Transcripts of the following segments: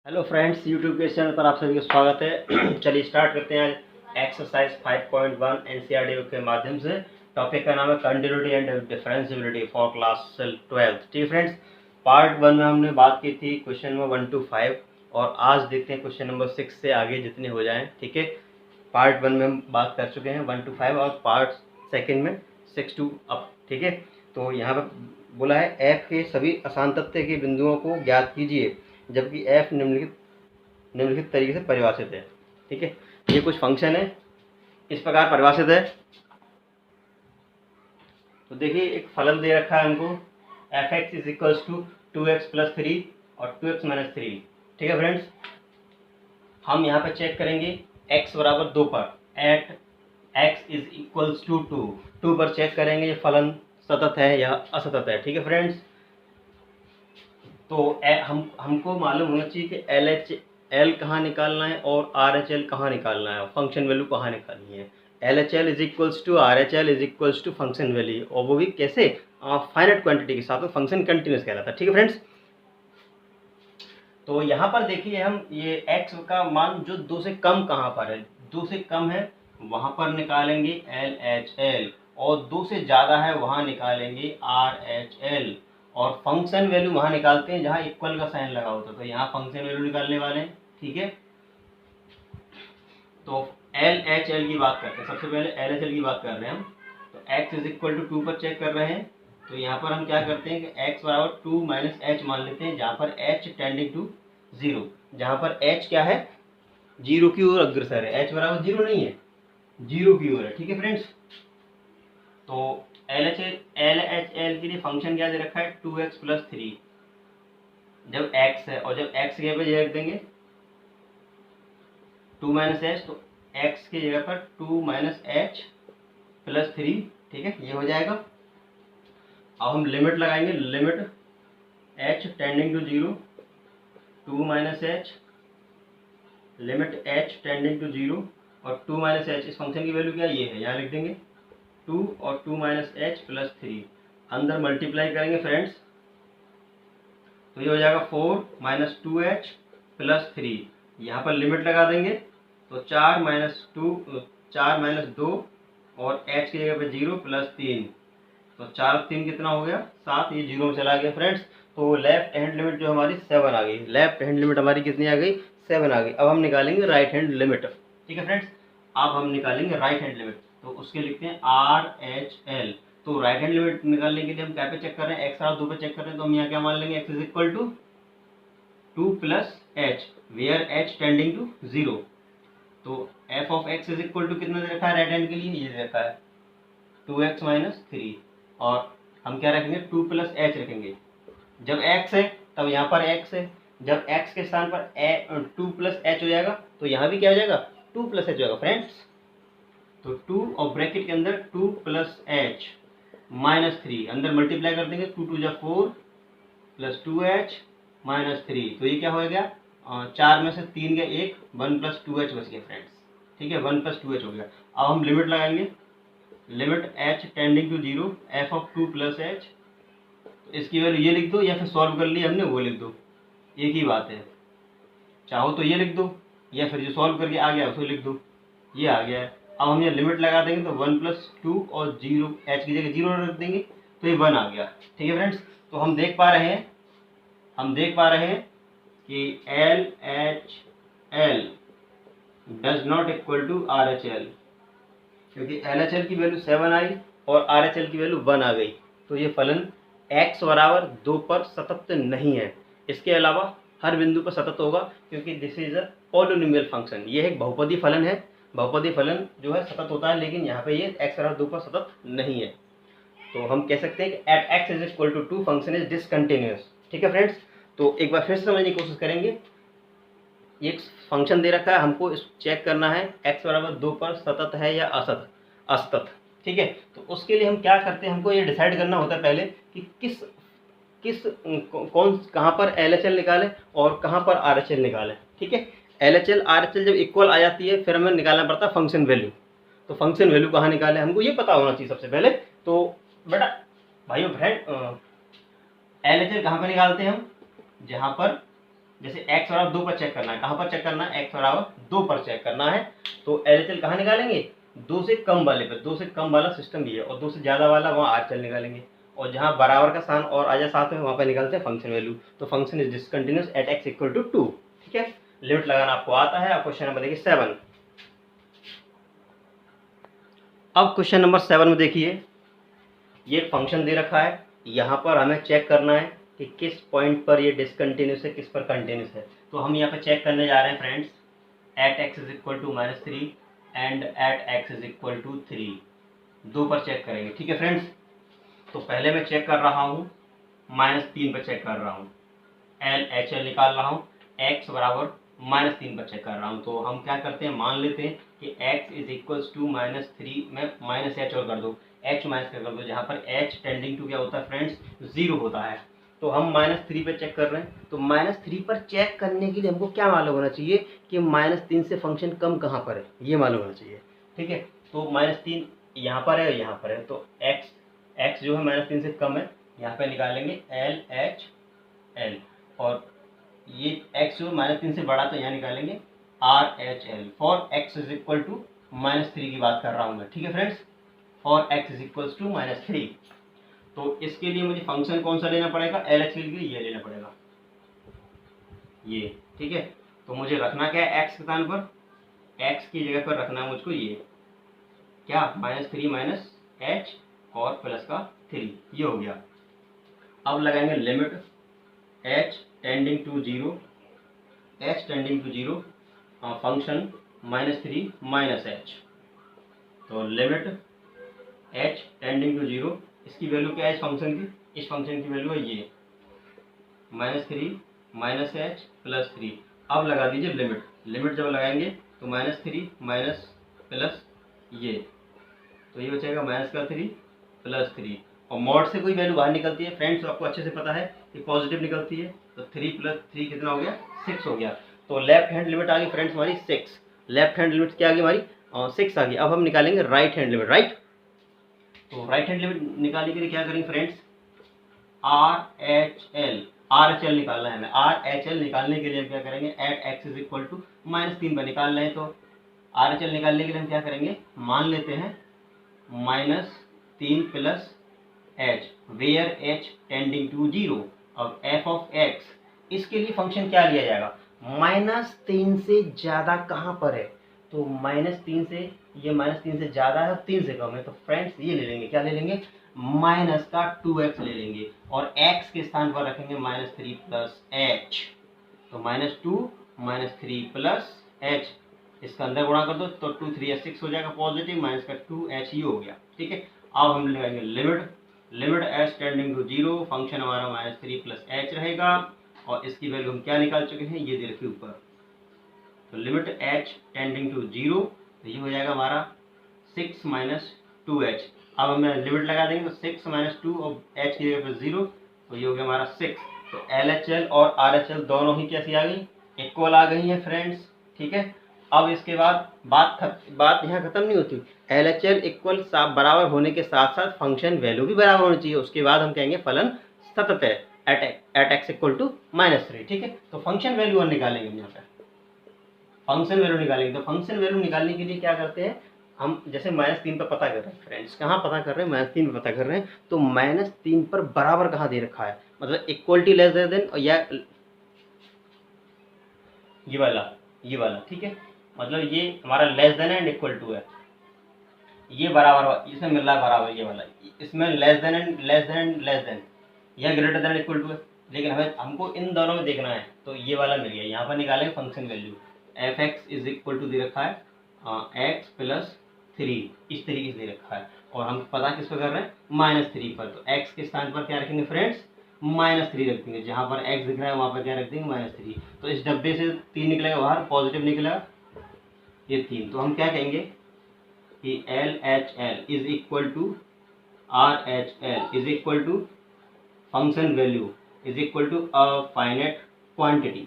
Hello friends, YouTube के channel पर आप सभी का स्वागत है। चलिए स्टार्ट करते हैं आज एक्सरसाइज 5.1 एनसीईआरटी के माध्यम से। टॉपिक का नाम है continuity and differentiability for class 12। ठीक है फ्रेंड्स, पार्ट 1 में हमने बात की थी क्वेश्चन नंबर 1 to 5 और आज देखते हैं क्वेश्चन नंबर 6 से आगे जितने हो जाएं। ठीक है, पार्ट 1 में हम बात कर चुके हैं 1 to 5 और पार्ट 2 में 6 to up। ठीक है, तो यहाँ पर बोला है एफ के सभी असांतत्य के बिंदुओं को ज्ञात कीजिए जबकि एफ निम्नलिखित तरीके से परिभाषित है। ठीक है, ये कुछ फंक्शन है, इस प्रकार परिभाषित है। तो देखिए एक फलन दे रखा है हमको, F x is equals to 2x + 3 और 2x - 3। ठीक है फ्रेंड्स, हम यहाँ पे चेक करेंगे x बराबर 2 पर at x is equals to 2 पर चेक करेंगे ये फलन सतत है या असतत है। ठीक है फ्रेंड्स, तो हमको मालूम होना चाहिए कि एल कहाँ निकालना है और RHL कहाँ निकालना है, फंक्शन वैल्यू कहाँ निकालनी है। LHL is equals to RHL is equals to function value, और वो भी कैसे, फाइनाइट क्वांटिटी के साथ में, फंक्शन कंटिन्यूस कहलाता है। ठीक है फ्रेंड्स, तो यहाँ पर देखिए हम ये x का मान जो 2 से कम कहाँ पर है, 2 से कम है वहाँ पर निकालेंगे LHL, और 2 से ज़्यादा है वहाँ निकालेंगे RHL, और फंक्शन वैल्यू वहाँ निकालते हैं जहाँ इक्वल का साइन लगा होता है। तो यहाँ फंक्शन वैल्यू निकालने वाले हैं। ठीक है, तो LHL की बात करते हैं, सबसे पहले LHL की बात कर रहे हैं हम। तो x इज इक्वल टू 2 पर चेक कर रहे हैं, तो यहाँ पर हम क्या करते हैं कि x बराबर 2 - h मान लेते हैं, जहाँ पर h टेंडिंग टू 0, जहाँ पर h क्या है, 0 की ओर अग्रसर है। h बराबर 0 नहीं है, 0 की ओर है। ठीक है फ्रेंड्स, तो LHL के लिए फंक्शन क्या दे रखा है, 2x + 3 जब x है, और जब x के पे रख देंगे 2 - h, तो x की जगह पर 2 - h + 3। ठीक है, ये हो जाएगा। अब हम लिमिट लगाएंगे, limit h tending to 0, 2 - h, limit h tending to 0 और 2 - h, इस फंक्शन की वैल्यू क्या ये है, यहाँ लिख देंगे 2 और 2 - h + 3, अंदर मल्टीप्लाई करेंगे फ्रेंड्स, तो ये हो जाएगा 4 - 2h + 3, यहाँ पर लिमिट लगा देंगे, तो 4 - 2 और h की जगह पे 0 + 3, तो 4 3 कितना हो गया, 7, ये 0 में चला गया फ्रेंड्स। तो लेफ्ट हैंड लिमिट जो हमारी 7 आ गई, लेफ्ट हैंड लिमिट हमारी कितनी आ गई, 7 आ गई। अब हम निकालेंगे राइट हैंड लिमिट। ठीक है फ्रेंड्स, अब हम निकालेंगे राइट हैंड लिमिट, तो उसके लिखते हैं RHL। तो राइट हैंड लिमिट निकालने के लिए हम क्या पे चेक कर रहे हैं, x बराबर 2 पे चेक कर रहे हैं, तो हम यहाँ क्या मान लेंगे, x is equal to 2 + h where h tending to 0। तो f of x is equal to कितना दे रखा है राइट हैंड के लिए, ये दे रखा है 2x - 3, और हम क्या रखेंगे, 2 + h रखेंगे। जब x है तब यहाँ पर x है, जब x के स्थान पर 2 + h हो जाएगा, तो यहाँ भी क्या हो जाएगा, 2 + h हो जाएगा फ्रेंड्स। तो 2 और ब्रैकेट के अंदर 2 + h - 3, अंदर मल्टीप्लाई कर देंगे, 2 × 2 = 4 + 2h - 3, तो ये क्या हो गया, 4 में से 3 गया 1, 1 + 2h बच गया फ्रेंड्स। ठीक है, 1 + 2h हो गया। अब हम लिमिट लगाएंगे, limit h tending to 0, f of 2 + h, तो इसकी वैल्यू ये लिख दो, या फिर सॉल्व कर लिया हमने वो लिख दो, एक ही बात है। चाहो तो ये लिख दो, या फिर जो सॉल्व करके आ गया उसको लिख दो, ये आ गया है। अब हम ये लिमिट लगा देंगे, तो 1 + 2 और 0, h की जगह 0 रख देंगे, तो ये 1 आ गया। ठीक है फ्रेंड्स, तो हम देख पा रहे हैं कि LHL does not equal to RHL, क्योंकि LHL की वैल्यू 7 आई और RHL की वैल्यू 1 आ गई, तो ये फलन x बराबर 2 पर सतत नहीं है। इसके अलावा हर बिंदु पर सतत होगा, क्योंकि this is a polynomial function, ये एक बहुपदी फलन है। बहुपदी फलन जो है सतत होता है, लेकिन यहाँ पे ये x बराबर 2 पर सतत नहीं है। तो हम कह सकते हैं कि at x is equal to 2 function is discontinuous. ठीक है फ्रेंड्स, तो एक बार फिर से समझने की कोशिश करेंगे। एक फंक्शन दे रखा है, हमको इस चेक करना है x बराबर 2 पर सतत है या असतत। ठीक है, तो उसके लिए हम क्या करते हैं, हमको ये डिसाइड करना होता है पहले कि कौन कहाँ पर LHL निकाले और कहाँ पर RHL निकाले। ठीक है, LHL RHL जब इक्वल आ जाती है, फिर हमें निकालना पड़ता है फंक्शन वैल्यू। तो फंक्शन वैल्यू कहाँ निकाले, हमको ये पता होना चाहिए सबसे पहले। तो बेटा भाइयों फ्रेंड, LHL कहाँ पर निकालते हैं हम, जहाँ पर जैसे x बराबर 2 पर चेक करना है, कहाँ पर चेक करना है, x बराबर 2 पर चेक करना है, तो LHL कहाँ निकालेंगे, 2 से कम वाले पर, 2 से कम वाला सिस्टम ये है, और 2 से ज़्यादा वाला वहाँ RHL निकालेंगे, और जहाँ बराबर का स्थान और आ जाए साथ में वहाँ पर निकालते हैं फंक्शन वैल्यू। तो function is discontinuous at x equal to 2। ठीक है, लिमिट लगाना आपको आता है। अब क्वेश्चन नंबर देखिए 7। अब क्वेश्चन नंबर 7 में देखिए, ये फंक्शन दे रखा है, यहाँ पर हमें चेक करना है कि किस पॉइंट पर ये डिसकंटिन्यूस है, किस पर कंटिन्यूस है। तो हम यहाँ पर चेक करने जा रहे हैं friends, at x is equal to -3 and at x is equal to 3, 2 पर चेक करेंगे। ठीक है फ्रेंड्स, तो पहले मैं चेक कर रहा हूँ -3 पर चेक कर रहा हूँ, LHL निकाल रहा हूँ, x बराबर -3 पर चेक कर रहा हूँ। तो हम क्या करते हैं, मान लेते हैं कि x इज इक्वल्स टू -3 में -h और कर दो, h माइनस कर दो, जहाँ पर h टेंडिंग टू क्या होता है फ्रेंड्स, 0 होता है। तो हम -3 पे चेक कर रहे हैं, तो -3 पर चेक करने के लिए हमको क्या मालूम होना चाहिए कि -3 से फंक्शन कम कहाँ पर है, ये मालूम होना चाहिए। ठीक है, तो -3 यहाँ पर है और यहाँ पर है, तो x जो है -3 से कम है, यहाँ पे निकालेंगे LHL, और ये x जो -3 से बड़ा तो यहाँ निकालेंगे RHL for x is equal to -3 की बात कर रहा हूँ मैं। ठीक है friends, for x is equal to -3। तो इसके लिए मुझे फंक्शन कौन सा लेना पड़ेगा, LHL के लिए ये लेना पड़ेगा, ये। ठीक है, तो मुझे रखना क्या है, x के स्थान पर, x की जगह पर रखना है मुझको ये क्या, -3 -h और प्लस का 3, ये हो गया। अब लगाएंगे limit h tending to 0, h tending to 0 function -3 -h। तो लिमिट h टेंडिंग टू 0, इसकी वैल्यू क्या है इस फंक्शन की, इस फंक्शन की वैल्यू है ये -3 -h प्लस 3। अब लगा दीजिए लिमिट, लिमिट जब लगाएंगे तो -3 माइनस प्लस ये, तो ये बचेगा -3 प्लस 3, और मॉड से कोई वैल्यू बाहर निकलती है फ्रेंड्स, तो आपको अच्छे से पता है कि पॉजिटिव निकलती है, तो 3 प्लस 3 कितना हो गया, 6 हो गया। तो लेफ्ट हैंड लिमिट आ गई फ्रेंड्स हमारी 6, लेफ्ट हैंड लिमिट क्या आ गई हमारी 6 आ गई। अब हम निकालेंगे राइट हैंड लिमिट, राइट। तो राइट हैंड लिमिट निकालने के लिए क्या करेंगे फ्रेंड्स, RHL निकालना है हमें, RHL निकालने के लिए हम क्या करेंगे, at x is equal to -3 पर निकाल रहे हैं, तो RHL निकालने के लिए हम क्या करेंगे, मान लेते हैं -3 plus h, where h tending to 0। अब f ऑफ x, इसके लिए फंक्शन क्या लिया जाएगा, -3 से ज़्यादा कहाँ पर है, तो -3 से, ये -3 से ज़्यादा है और 3 से कम है, तो फ्रेंड्स ये ले लेंगे, क्या ले लेंगे, माइनस का 2x ले लेंगे, और x के स्थान पर रखेंगे -3 प्लस h, तो -2 -3 प्लस h, इसका अंदर गुणा कर दो तो 2 3 6 हो जाएगा पॉजिटिव, माइनस का 2h, ये हो गया। ठीक है, अब हम लगाएंगे limit h tending to 0, function हमारा -3 प्लस h रहेगा, और इसकी वैल्यू हम क्या निकाल चुके हैं, ये दे रखी ऊपर, तो लिमिट h टेंडिंग टू 0, तो ये हो जाएगा हमारा 6 माइनस 2h। अब हम लिमिट लगा देंगे तो 6 - 2 और h की जगह पर 0, तो ये हो गया हमारा 6। तो LHL और RHL दोनों ही कैसी आ गई, इक्वल आ गई हैं फ्रेंड्स। ठीक है, अब इसके बाद बात यहाँ खत्म नहीं होती, LHL इक्वल बराबर होने के साथ साथ फंक्शन वैल्यू भी बराबर होनी चाहिए, उसके बाद हम कहेंगे फलन सतत है, एट एक्स इक्वल टू -3। ठीक है, तो फंक्शन वैल्यू और निकालेंगे हम यहाँ पे, फंक्शन वैल्यू निकालेंगे। तो फंक्शन वैल्यू निकालने के लिए क्या करते हैं हम, जैसे -3 पर पता कर रहे हैं फ्रेंड्स, कहाँ पता कर रहे हैं, -3 पर पता कर रहे हैं, तो -3 पर बराबर कहाँ दे रखा है, मतलब इक्वलिटी लेस देन, या ये वाला। ठीक है, मतलब ये हमारा less than and equal to है, ये बराबर, इसमें मिल रहा है बराबर, ये वाला, इसमें less than and less than, यह ग्रेटर देन इक्वल टू है, लेकिन हमको इन दोनों में देखना है, तो ये वाला मिल गया। यहाँ पर निकालेंगे function value, f x is equal to दे रखा है एक्स प्लस 3, इस तरीके से दे रखा है, और हम पता किस पर कर रहे हैं, -3 पर, तो x के स्थान पर क्या रखेंगे फ्रेंड्स, -3 रख देंगे, जहाँ पर x दिख रहा है वहाँ पर क्या रख देंगे, -3। तो इस डब्बे से 3 निकलेगा बाहर, पॉजिटिव निकलेगा ये 3, तो हम क्या कहेंगे कि LHL is equal to RHL is equal to function value is equal to a finite quantity.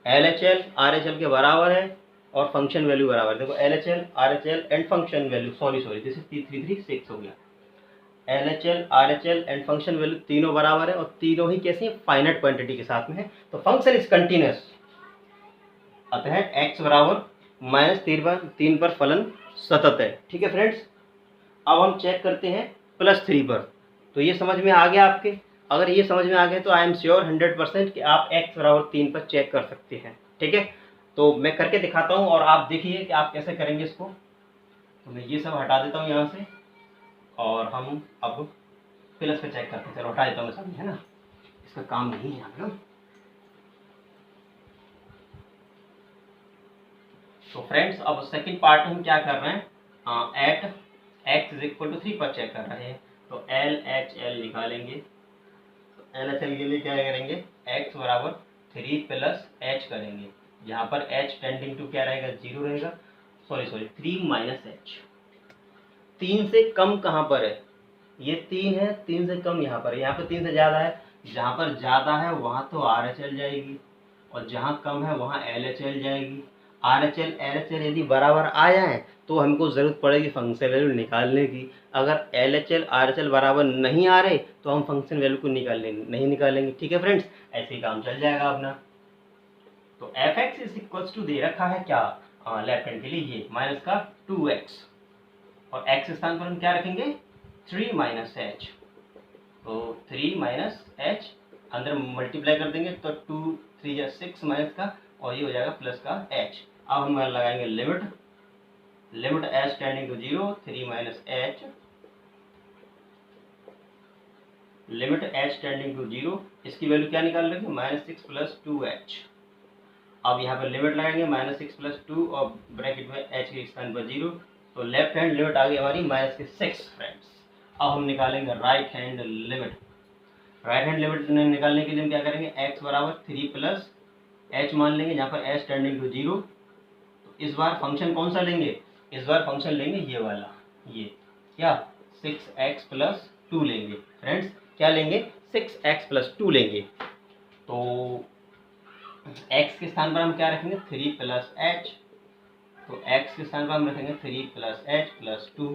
LHL RHL के बराबर है और फंक्शन वैल्यू बराबर है। देखो LHL RHL and function value, sorry this is 3 3 6 हो गया। LHL, RHL and function value तीनों बराबर है और तीनों ही कैसी हैं, फाइनाइट क्वांटिटी के साथ में है, तो फंक्शन इज कंटिन्यूस। अतः x बराबर -3 पर फलन सतत है। ठीक है फ्रेंड्स, अब हम चेक करते हैं +3 पर। तो ये समझ में आ गया आपके? अगर ये समझ में आ गया तो आई एम श्योर 100% कि आप x बराबर 3 पर चेक कर सकते हैं। ठीक है, तो मैं करके दिखाता हूँ और आप देखिए कि आप कैसे करेंगे इसको। तो मैं ये सब हटा देता हूँ यहाँ से और हम अब प्लस पे चेक करते हैं। चलो हटा देता हूँ सब, है ना, इसका काम नहीं है ना। तो फ्रेंड्स अब सेकंड पार्ट में हम क्या कर रहे हैं, at x is equal to 3 पर चेक कर रहे हैं। तो LHL निकालेंगे। तो LHL के लिए क्या करेंगे, x बराबर 3 प्लस h करेंगे। यहाँ पर h टेंडिंग टू क्या रहेगा, 0 रहेगा। Sorry 3 minus h। 3 से कम कहाँ पर है, ये 3 है, 3 से कम यहाँ पर है, यहाँ पर 3 से ज़्यादा है। जहाँ पर ज़्यादा है वहाँ तो RHL जाएगी और जहाँ कम है वहाँ LHL जाएगी। RHL LHL यदि बराबर आ जाए तो हमको ज़रूरत पड़ेगी फंक्शन वैल्यू निकालने की। अगर LHL RHL बराबर नहीं आ रहे तो हम फंक्शन वैल्यू को नहीं निकालेंगे। ठीक है फ्रेंड्स, ऐसे ही काम चल जाएगा अपना। तो fx इज इक्वल्स टू दे रखा है क्या, लेफ्ट हैंड के लिए ये माइनस का 2x और x स्थान पर हम क्या रखेंगे, 3 माइनस h। तो 3 माइनस h अंदर मल्टीप्लाई कर देंगे तो 2 3 या 6 माइनस का और ये हो जाएगा प्लस का h। अब हम लगाएंगे limit h tending to 0, 3 minus h, limit h tending to 0, इसकी वैल्यू क्या निकाल लेंगे, -6 प्लस 2h। अब यहाँ पर लिमिट लगाएंगे -6 प्लस 2 और ब्रैकेट में h के स्थान पर 0। तो लेफ्ट हैंड लिमिट आ गई हमारी -6 फ्रेंड्स। अब हम निकालेंगे right hand limit. Right hand limit निकालने के लिए हम क्या करेंगे, x बराबर 3 प्लस h मान लेंगे, जहाँ पर h टेंडिंग टू 0। तो इस बार फंक्शन कौन सा लेंगे, इस बार फंक्शन लेंगे ये वाला, ये क्या 6x प्लस 2 लेंगे फ्रेंड्स। क्या लेंगे, 6x प्लस 2 लेंगे। तो x के स्थान पर हम क्या रखेंगे, 3 प्लस h। तो x के स्थान पर हम रखेंगे 3 प्लस h प्लस 2।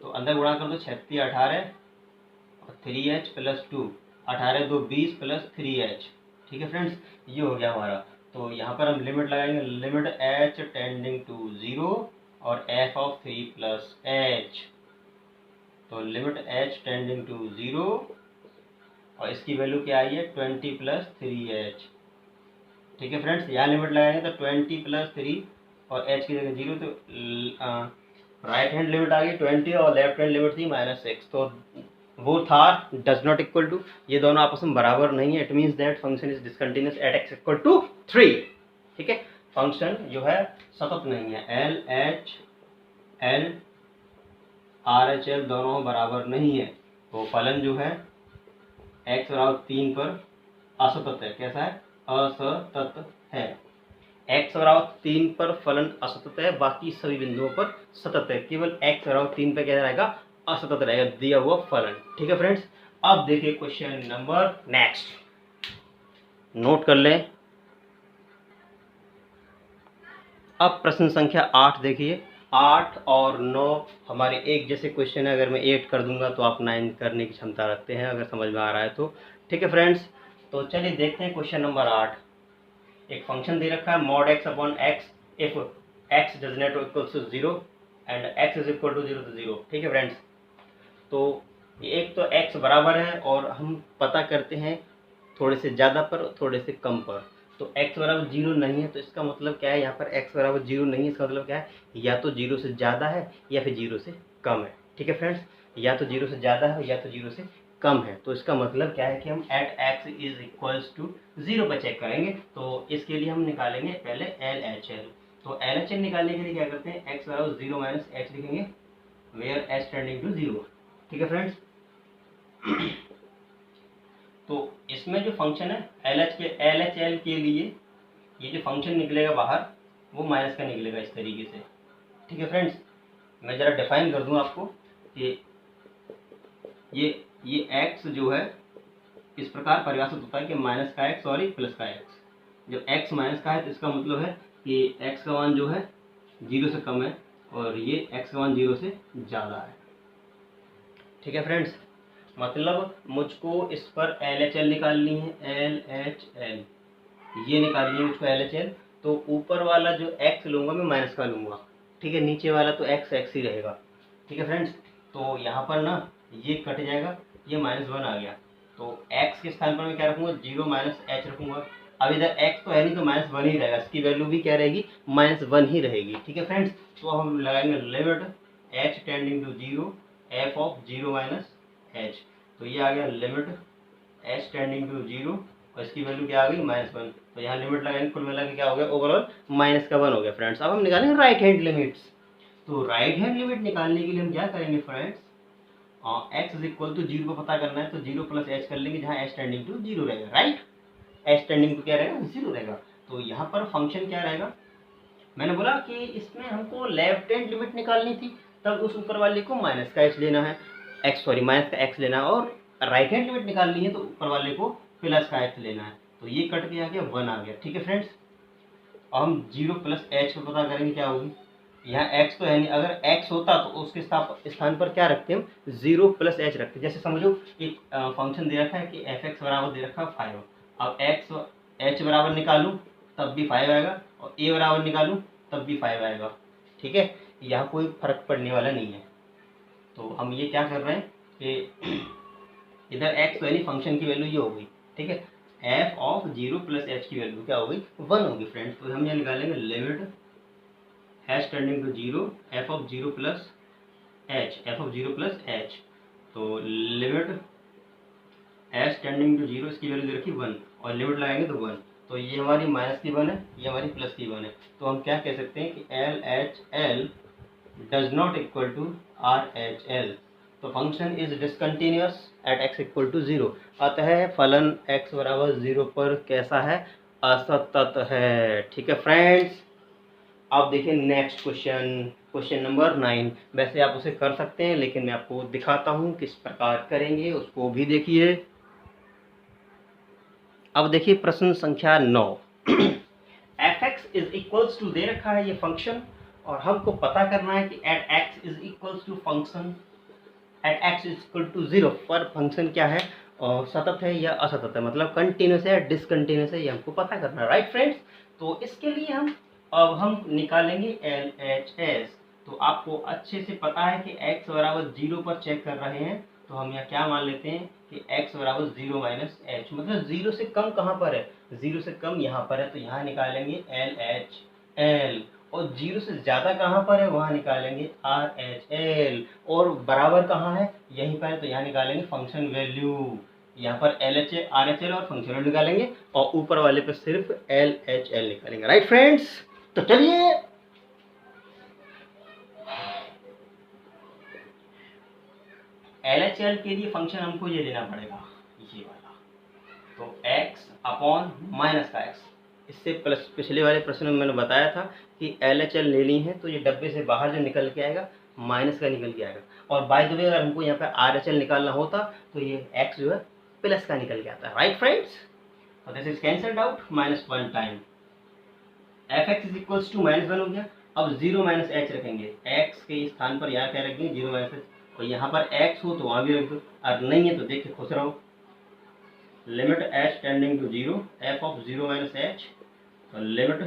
तो अंदर गुणा कर दो, 36 18 और 3h प्लस 2, 18 2 20 प्लस 3h। ठीक है फ्रेंड्स, ये हो गया हमारा। तो यहाँ पर हम लिमिट लगाएंगे, लिमिट h टेंडिंग टू 0 और f ऑफ 3 प्लस h। तो लिमिट h टेंडिंग टू 0 और इसकी वैल्यू क्या आई है, 20 प्लस 3h। ठीक है फ्रेंड्स, यहाँ लिमिट लगाएंगे तो 20 प्लस 3 और h की जगह 0। तो राइट हैंड लिमिट आ गई 20 और लेफ्ट हैंड लिमिट थी -6। तो both are does not equal to, ये दोनों आपस में बराबर नहीं है। It means that function is discontinuous at x equal to 3। ठीक है, फंक्शन जो है सतत नहीं है। LHL RHL दोनों बराबर नहीं है। तो फलन जो है x बराबर 3 पर असतत है। कैसा है, असतत है। x बराबर 3 पर फलन असतत है, बाकी सभी बिंदुओं पर सतत है। केवल x बराबर 3 पर क्या रहेगा, असतत रहेगा दिया हुआ फलन। ठीक है फ्रेंड्स, अब देखिए क्वेश्चन नंबर नेक्स्ट, नोट कर लें। अब प्रश्न संख्या 8 देखिए। 8 और 9 हमारे एक जैसे क्वेश्चन है। अगर मैं 8 कर दूंगा तो आप 9 करने की क्षमता रखते हैं, अगर समझ में आ रहा है तो। ठीक है फ्रेंड्स, तो चलिए देखते हैं क्वेश्चन नंबर 8। एक फंक्शन दे रखा है mod x upon x if x does not equals to 0 and x is equal to 0 तो 0। ठीक है फ्रेंड्स, तो एक तो x बराबर है और हम पता करते हैं थोड़े से ज़्यादा पर थोड़े से कम पर। तो x बराबर 0 नहीं है, तो इसका मतलब क्या है, यहाँ पर x बराबर 0 नहीं है, इसका मतलब क्या है, या तो 0 से ज़्यादा है या फिर 0 से कम है। ठीक है फ्रेंड्स, या तो 0 से ज़्यादा है या तो 0 से कम है। तो इसका मतलब क्या है कि हम at x is equals to 0 पर चेक करेंगे। तो इसके लिए हम निकालेंगे पहले LHL। तो LHL निकालने के लिए क्या करते हैं, x बराबर 0 माइनस h लिखेंगे, वेयर h टेंडिंग टू 0। ठीक है फ्रेंड्स, तो इसमें जो फंक्शन है LHL के लिए ये जो फंक्शन निकलेगा बाहर वो माइनस का निकलेगा इस तरीके से। ठीक है फ्रेंड्स, मैं ज़रा डिफाइन कर दूं आपको कि ये x जो है इस प्रकार परिभाषित होता है कि माइनस का x और प्लस का x। जब x माइनस का है तो इसका मतलब है कि x का मान जो है 0 से कम है और ये x का मान 0 से ज़्यादा है। ठीक है फ्रेंड्स, मतलब मुझको इस पर LHL निकालनी है, LHL ये निकालनी है मुझको LHL। तो ऊपर वाला जो x लूँगा मैं माइनस का लूँगा, ठीक है, नीचे वाला तो x ही रहेगा, ठीक है फ्रेंड्स। तो यहाँ पर ना ये कट जाएगा, ये -1 आ गया, तो x के स्थान पर मैं क्या रखूँगा, 0 - h रखूँगा। अब इधर x तो है नहीं तो -1 ही रहेगा, इसकी वैल्यू भी क्या रहेगी, -1 ही रहेगी, ठीक है फ्रेंड्स। तो हम लगाएंगे limit h tending to 0 f of 0 - h। तो ये आ गया लिमिट h टेंडिंग टू 0 और इसकी वैल्यू क्या आ गई, -1। तो यहाँ लिमिट लगाएंगे, कुल मिला के क्या हो गया, ओवरऑल -1 हो गया फ्रेंड्स। अब हम निकालेंगे राइट हैंड लिमिट्स। तो राइट हैंड लिमिट निकालने के लिए हम क्या करेंगे friends, x is equal to 0 को पता करना है तो 0 + h कर लेंगे, जहाँ h टेंडिंग टू 0 रहेगा, राइट। h टेंडिंग टू क्या रहेगा, 0 रहेगा। तो यहाँ पर फंक्शन क्या रहेगा, मैंने बोला कि इसमें हमको लेफ्ट हैंड लिमिट निकालनी थी, तब उस ऊपर वाले को माइनस का h लेना है, माइनस का x लेना है, और राइट हैंड लिमिट निकालनी है तो ऊपर वाले को प्लस का h लेना है। तो ये कट के आ गया, 1 आ गया, ठीक है फ्रेंड्स। अब हम 0 + h को पता करेंगे क्या होगी, यहाँ x तो है नहीं, अगर x होता तो उसके स्थान पर क्या रखते हम, 0 + h रखते। जैसे समझो एक फंक्शन दे रखा है कि f(x) बराबर दे रखा है 5। अब h बराबर निकालूं तब भी 5 आएगा, और a बराबर निकालूं तब भी 5 आएगा, ठीक है, यहाँ कोई फर्क पड़ने वाला नहीं है। तो हम ये क्या कर रहे हैं कि इधर x तो है नहीं, फंक्शन की वैल्यू ये हो गई, ठीक है, f ऑफ 0 + h की वैल्यू क्या हो गई, 1 होगी फ्रेंड्स। तो हम यहाँ निकालेंगे limit h tending to 0 f of 0 + h। तो लिमिट h टेंडिंग टू 0 इसकी वैल्यू दे रखी 1 और लिमिट लगाएंगे तो 1। तो ये हमारी माइनस की 1 है, ये हमारी प्लस की 1 है। तो हम क्या कह सकते हैं कि LHL does not equal to RHL। तो function is discontinuous at x equal to 0। अतः फलन x बराबर 0 पर कैसा है, असतत है, ठीक है फ्रेंड्स। अब देखिए नेक्स्ट क्वेश्चन नंबर 9। वैसे आप उसे कर सकते हैं, लेकिन मैं आपको दिखाता हूँ किस प्रकार करेंगे, उसको भी देखिए। अब देखिए प्रश्न संख्या 9। f(x) इज इक्वल्स टू दे रखा है ये फंक्शन, और हमको पता करना है कि at x is equals to function at x is equal to 0 पर फंक्शन क्या है, और सतत है या असतत है, मतलब कंटिन्यूस है या डिसकंटिन्यूस है, ये हमको पता करना है, राइट फ्रेंड्स। तो इसके लिए हम निकालेंगे LHS। तो आपको अच्छे से पता है कि x बराबर 0 पर चेक कर रहे हैं, तो हम यहाँ क्या मान लेते हैं कि x बराबर 0 - h, मतलब 0 से कम कहाँ पर है, 0 से कम यहाँ पर है, तो यहाँ निकालेंगे LHL। और 0 से ज़्यादा कहाँ पर है, वहाँ निकालेंगे RHL। और बराबर कहाँ है, यहीं पर है, तो यहाँ निकालेंगे फंक्शन वैल्यू। यहाँ पर LHL RHL और फंक्शन वैल्यू निकालेंगे, और ऊपर वाले पे सिर्फ LHL निकालेंगे, राइट फ्रेंड्स। तो चलिए LHL के लिए फंक्शन हमको ये लेना पड़ेगा, ये वाला। तो x अपॉन माइनस का x। इससे पिछले वाले प्रश्न में मैंने बताया था कि LHL लेनी है तो ये डब्बे से बाहर जो निकल के आएगा माइनस का निकल के आएगा, और बाय द वे अगर हमको यहाँ पे RHL निकालना होता तो ये x जो है प्लस का निकल के आता है, राइट फ्रेंड्स। तो this is cancelled out, -1 time f(x) is equals to -1 हो गया। अब 0 - h रखेंगे, x के स्थान पर यहाँ क्या रखेंगे, 0 - h, और यहाँ पर x हो तो वहाँ भी रख दो, और नहीं है तो देख के खुश रहो। Limit h tending to 0 f of 0 - h। तो लिमिट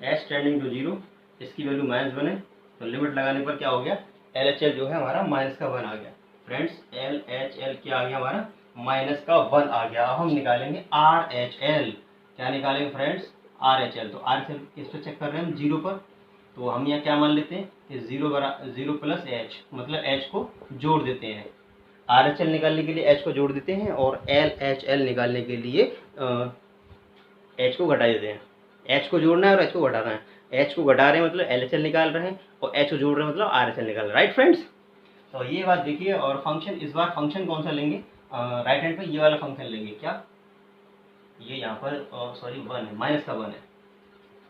h टेंडिंग टू 0, इसकी वैल्यू -1 है, तो लिमिट लगाने पर क्या हो गया, LHL जो है हमारा -1 आ गया फ्रेंड्स। LHL क्या आ गया हमारा, -1 आ गया। अब हम निकालेंगे RHL। क्या निकालेंगे फ्रेंड्स, RHL। तो RHL किस पे चेक कर रहे हैं हम, 0 पर। तो हम यहाँ क्या मान लेते हैं कि 0 + h, मतलब h को जोड़ देते हैं। RHL निकालने के लिए h को जोड़ देते हैं, और LHL निकालने के लिए h को घटा देते हैं। h को जोड़ना है और h को घटाना है। h को घटा रहे हैं मतलब LHL निकाल रहे हैं, और h को जोड़ रहे हैं मतलब RHL निकाल रहे हैं, राइट फ्रेंड्स। तो ये बात देखिए। और फंक्शन, इस बार फंक्शन कौन सा लेंगे, राइट हैंड पे ये वाला फंक्शन लेंगे, क्या ये यहाँ पर सॉरी 1 है, -1 है,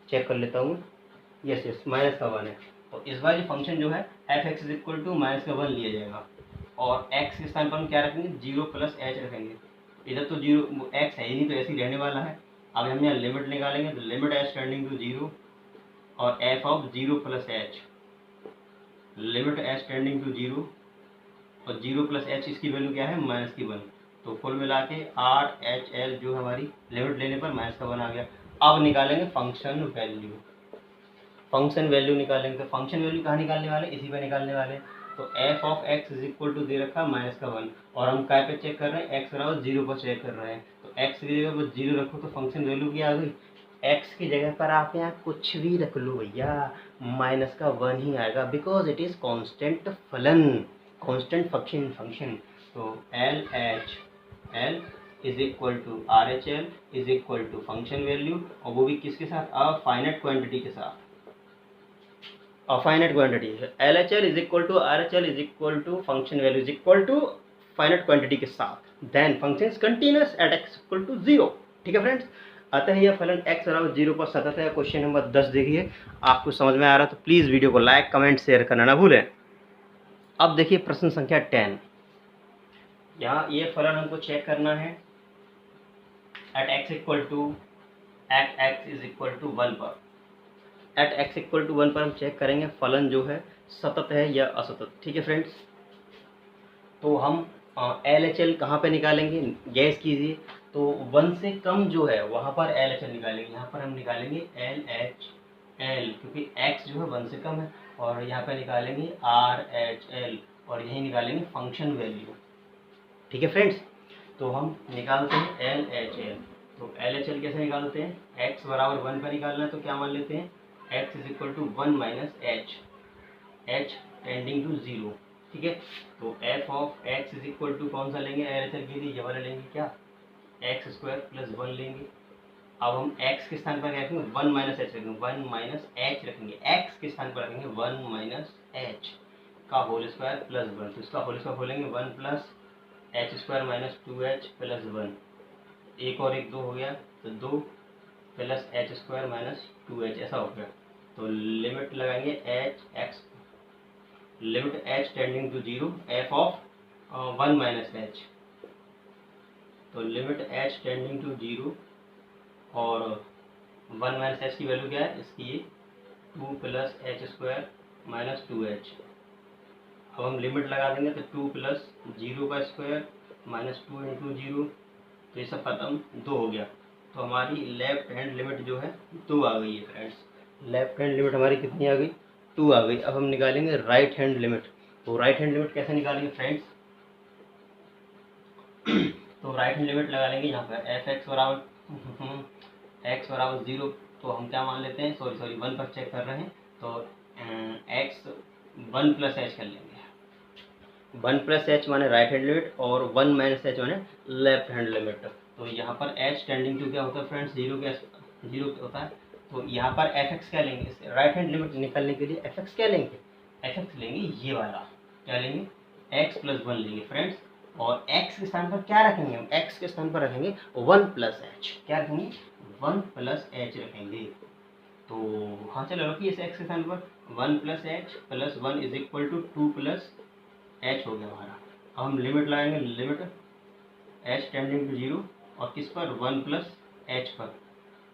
चेक कर लेता हूँ। यस -1 है। तो इस बार ये फंक्शन जो है f(x) इज इक्वल टू -1 लिया जाएगा, और x के स्थान पर हम क्या रखेंगे, 0 + h रखेंगे। इधर तो 0 x है ही नहीं, तो ऐसे ही रहने वाला है। अब हम यहाँ लिमिट निकालेंगे, तो लिमिट h टेंडिंग टू 0 और f of 0 + h। Limit h tending to 0 और 0 प्लस एच इसकी वैल्यू क्या है, माइनस की 1। तो कुल मिला के आर एच एल जो हमारी लिमिट लेने पर माइनस का 1 आ गया। अब निकालेंगे फंक्शन वैल्यू। फंक्शन वैल्यू निकालेंगे, तो फंक्शन वैल्यू कहाँ निकालने वाले, इसी पे निकालने वाले। तो f of x is equal to दे रखा माइनस का 1, और हम क्या पे चेक कर रहे हैं, एक्स बराबर 0 पर चेक कर रहे हैं। तो एक्स की जगह पर 0 रखो तो फंक्शन वैल्यू क्या आ गई, एक्स की जगह पर आप यहाँ कुछ भी रख लो भैया, माइनस का 1 ही आएगा, बिकॉज इट इज कांस्टेंट फलन, कांस्टेंट फंक्शन। तो L H L is equal to R H L is equal to function value, और वो भी किसके साथ, अफाइनाइट क्वांटिटी के साथ। A finite quantity L H L is equal to R H L is equal to function value is equal to finite quantity के साथ। Then function continuous at x equal to 0। ठीक है फ्रेंड्स, अतः यह फलन x बराबर 0 पर सतत है। क्वेश्चन नंबर 10 देखिए, आपको समझ में आ रहा है तो प्लीज़ वीडियो को लाइक कमेंट शेयर करना ना भूलें। अब देखिए प्रश्न संख्या 10। यहाँ ये फलन हमको चेक करना है at x equal to at x is equal to 1 पर। एट x इक्वल टू 1 पर हम चेक करेंगे फलन जो है सतत है या असतत। ठीक है फ्रेंड्स, तो हम एल एच एल कहाँ पर निकालेंगे, गैस कीजिए। तो 1 से कम जो है वहाँ पर एल एच एल निकालेंगे, यहाँ पर हम निकालेंगे एल एच एल, क्योंकि x जो है 1 से कम है, और यहाँ पर निकालेंगे आर एच एल, और यही निकालेंगे फंक्शन वैल्यू। ठीक है फ्रेंड्स, तो हम निकालते हैं एल एच एल। तो एल एच एल कैसे निकालते हैं, x बराबर 1 पर निकालना है तो क्या मान लेते हैं, x is equal to 1 minus h, h tending to 0। ठीक है, तो f of x is equal to कौन सा लेंगे, एल एच एल के लिए ये वाला लेंगे, क्या एक्स स्क्वायर प्लस 1 लेंगे। अब हम x के स्थान पर क्या रखेंगे, 1 माइनस एच रखेंगे, 1 माइनस एच रखेंगे, x के स्थान पर रखेंगे 1 माइनस एच का होल स्क्वायर प्लस 1। तो इसका होल स्क्वायर खोलेंगे 1 plus H square minus 2h plus 1, एक और एक 2 हो गया, तो 2 plus H square minus 2h ऐसा हो गया। तो लिमिट लगाएंगे h x, limit h tending to 0 f of 1 minus h. तो लिमिट h टेंडिंग टू 0 और 1 माइनस एच की वैल्यू क्या है इसकी, 2 plus H square minus 2h। अब हम लिमिट लगा देंगे तो 2 प्लस 0 का स्क्वायर माइनस 2 इंटू 0, तो ये सब खत्म, 2 हो गया। तो हमारी लेफ्ट हैंड लिमिट जो है 2 आ गई है फ्रेंड्स। लेफ्ट हैंड लिमिट हमारी कितनी आ गई, 2 आ गई। अब हम निकालेंगे राइट हैंड लिमिट। तो राइट हैंड लिमिट कैसे निकालेंगे फ्रेंड्स, तो राइट हैंड लिमिट लगा लेंगे यहाँ पर एफ एक्स बराबर 0। तो हम क्या मान लेते हैं, सॉरी 1 पर चेक कर रहे हैं, तो एक्स 1 प्लस एच कर लेंगे। 1 प्लस एच माने राइट हैंड लिमिट, और 1 माइनस एच माने लेफ्ट हैंड लिमिट। तो यहाँ पर एच टेंडिंग टू क्या होता है फ्रेंड्स, 0 होता है। तो यहाँ पर एफ एक्स क्या लेंगे, राइट हैंड लिमिट निकालने के लिए एफ एक्स क्या लेंगे, एफ एक्स लेंगे ये वाला, क्या लेंगे, एक्स प्लस 1 लेंगे फ्रेंड्स। और x के स्थान पर क्या रखेंगे, हम x के स्थान पर रखेंगे 1 प्लस एच, क्या रखेंगे 1 प्लस एच रखेंगे। तो हाँ चलो रखिए इस x के स्थान पर 1 plus h plus 1 is equal to 2 plus h हो गया हमारा। अब हम लिमिट लगाएंगे, लिमिट एच टेंडिंग टू 0 और किस पर, 1 प्लस एच पर।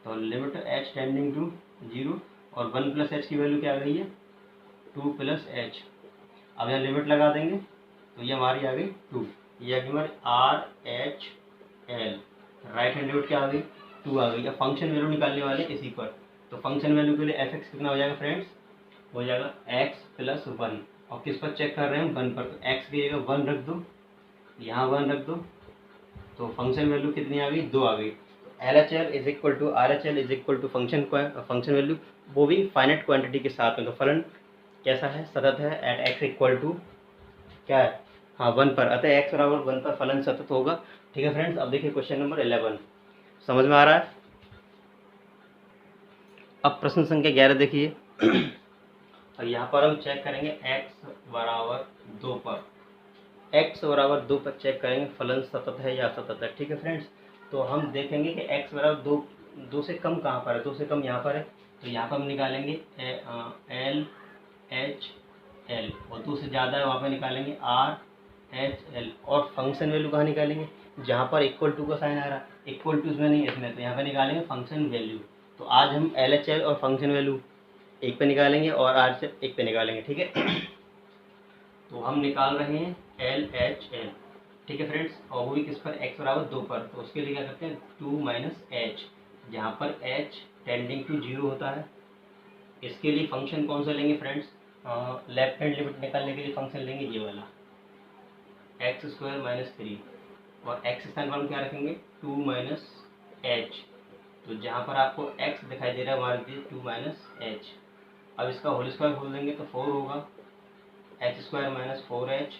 तो लिमिट एच टेंडिंग टू 0 और 1 प्लस एच की वैल्यू क्या आ गई है, 2 प्लस एच। अब यहाँ लिमिट लगा देंगे तो ये हमारी आ गई 2, ये आ गई हमारी are H L. Right hand limit क्या आ गई, 2 आ गई। अब फंक्शन वैल्यू निकालने वाले इसी पर। तो फंक्शन वैल्यू के लिए एफ एक्स कितना हो जाएगा फ्रेंड्स, हो जाएगा एक्स प्लस 1, और किस पर चेक कर रहे हैं हम, 1 पर। तो एक्स की जगह 1 रख दो, यहाँ 1 रख दो, तो फंक्शन वैल्यू कितनी आ गई, 2 आ गई। L H L is equal to R H L is equal to function value, वो भी फाइनाइट क्वांटिटी के साथ में। तो फलन कैसा है, सतत है एट एक्स इक्वल टू क्या है, हाँ 1 पर, अतः एक्स बराबर 1 पर फलन सतत होगा। ठीक है फ्रेंड्स, अब देखिए क्वेश्चन नंबर 11 समझ में आ रहा है। अब प्रश्न संख्या 11 देखिए। और यहाँ पर हम चेक करेंगे x बराबर 2 पर, x बराबर 2 पर चेक करेंगे फलन सतत है या असतत है। ठीक है फ्रेंड्स, तो हम देखेंगे कि x बराबर 2 से कम कहाँ पर है, 2 से कम यहाँ पर है। तो यहाँ पर हम निकालेंगे एल एच एल, और 2 से ज़्यादा है वहाँ पर निकालेंगे आर एच एल। और फंक्शन वैल्यू कहाँ निकालेंगे, जहाँ पर इक्वल टू का साइन आ रहा है, इक्वल टू इसमें नहीं, इसमें, तो यहाँ पर निकालेंगे फंक्शन वैल्यू। तो आज हम एल एच एल और फंक्शन वैल्यू एक पे निकालेंगे और आर से एक पे निकालेंगे। ठीक है, तो हम निकाल रहे हैं एल एच एल, ठीक है फ्रेंड्स, और वो भी किस पर, एक्स बराबर 2 पर। तो उसके लिए क्या करते हैं, 2 माइनस एच, जहाँ पर एच टेंडिंग टू 0 होता है। इसके लिए फंक्शन कौन सा लेंगे फ्रेंड्स, लेफ्ट हैंड लिमिट निकालने के लिए फंक्शन लेंगे ये वाला, एक्स स्क्वायर माइनस 3, और एक्स स्थान पर हम क्या रखेंगे, 2 माइनस एच। तो जहाँ पर आपको एक्स दिखाई दे रहा है वहाँ लिखिए 2 माइनस एच। अब इसका होल स्क्वायर खोल देंगे तो 4 होगा, H square minus 4h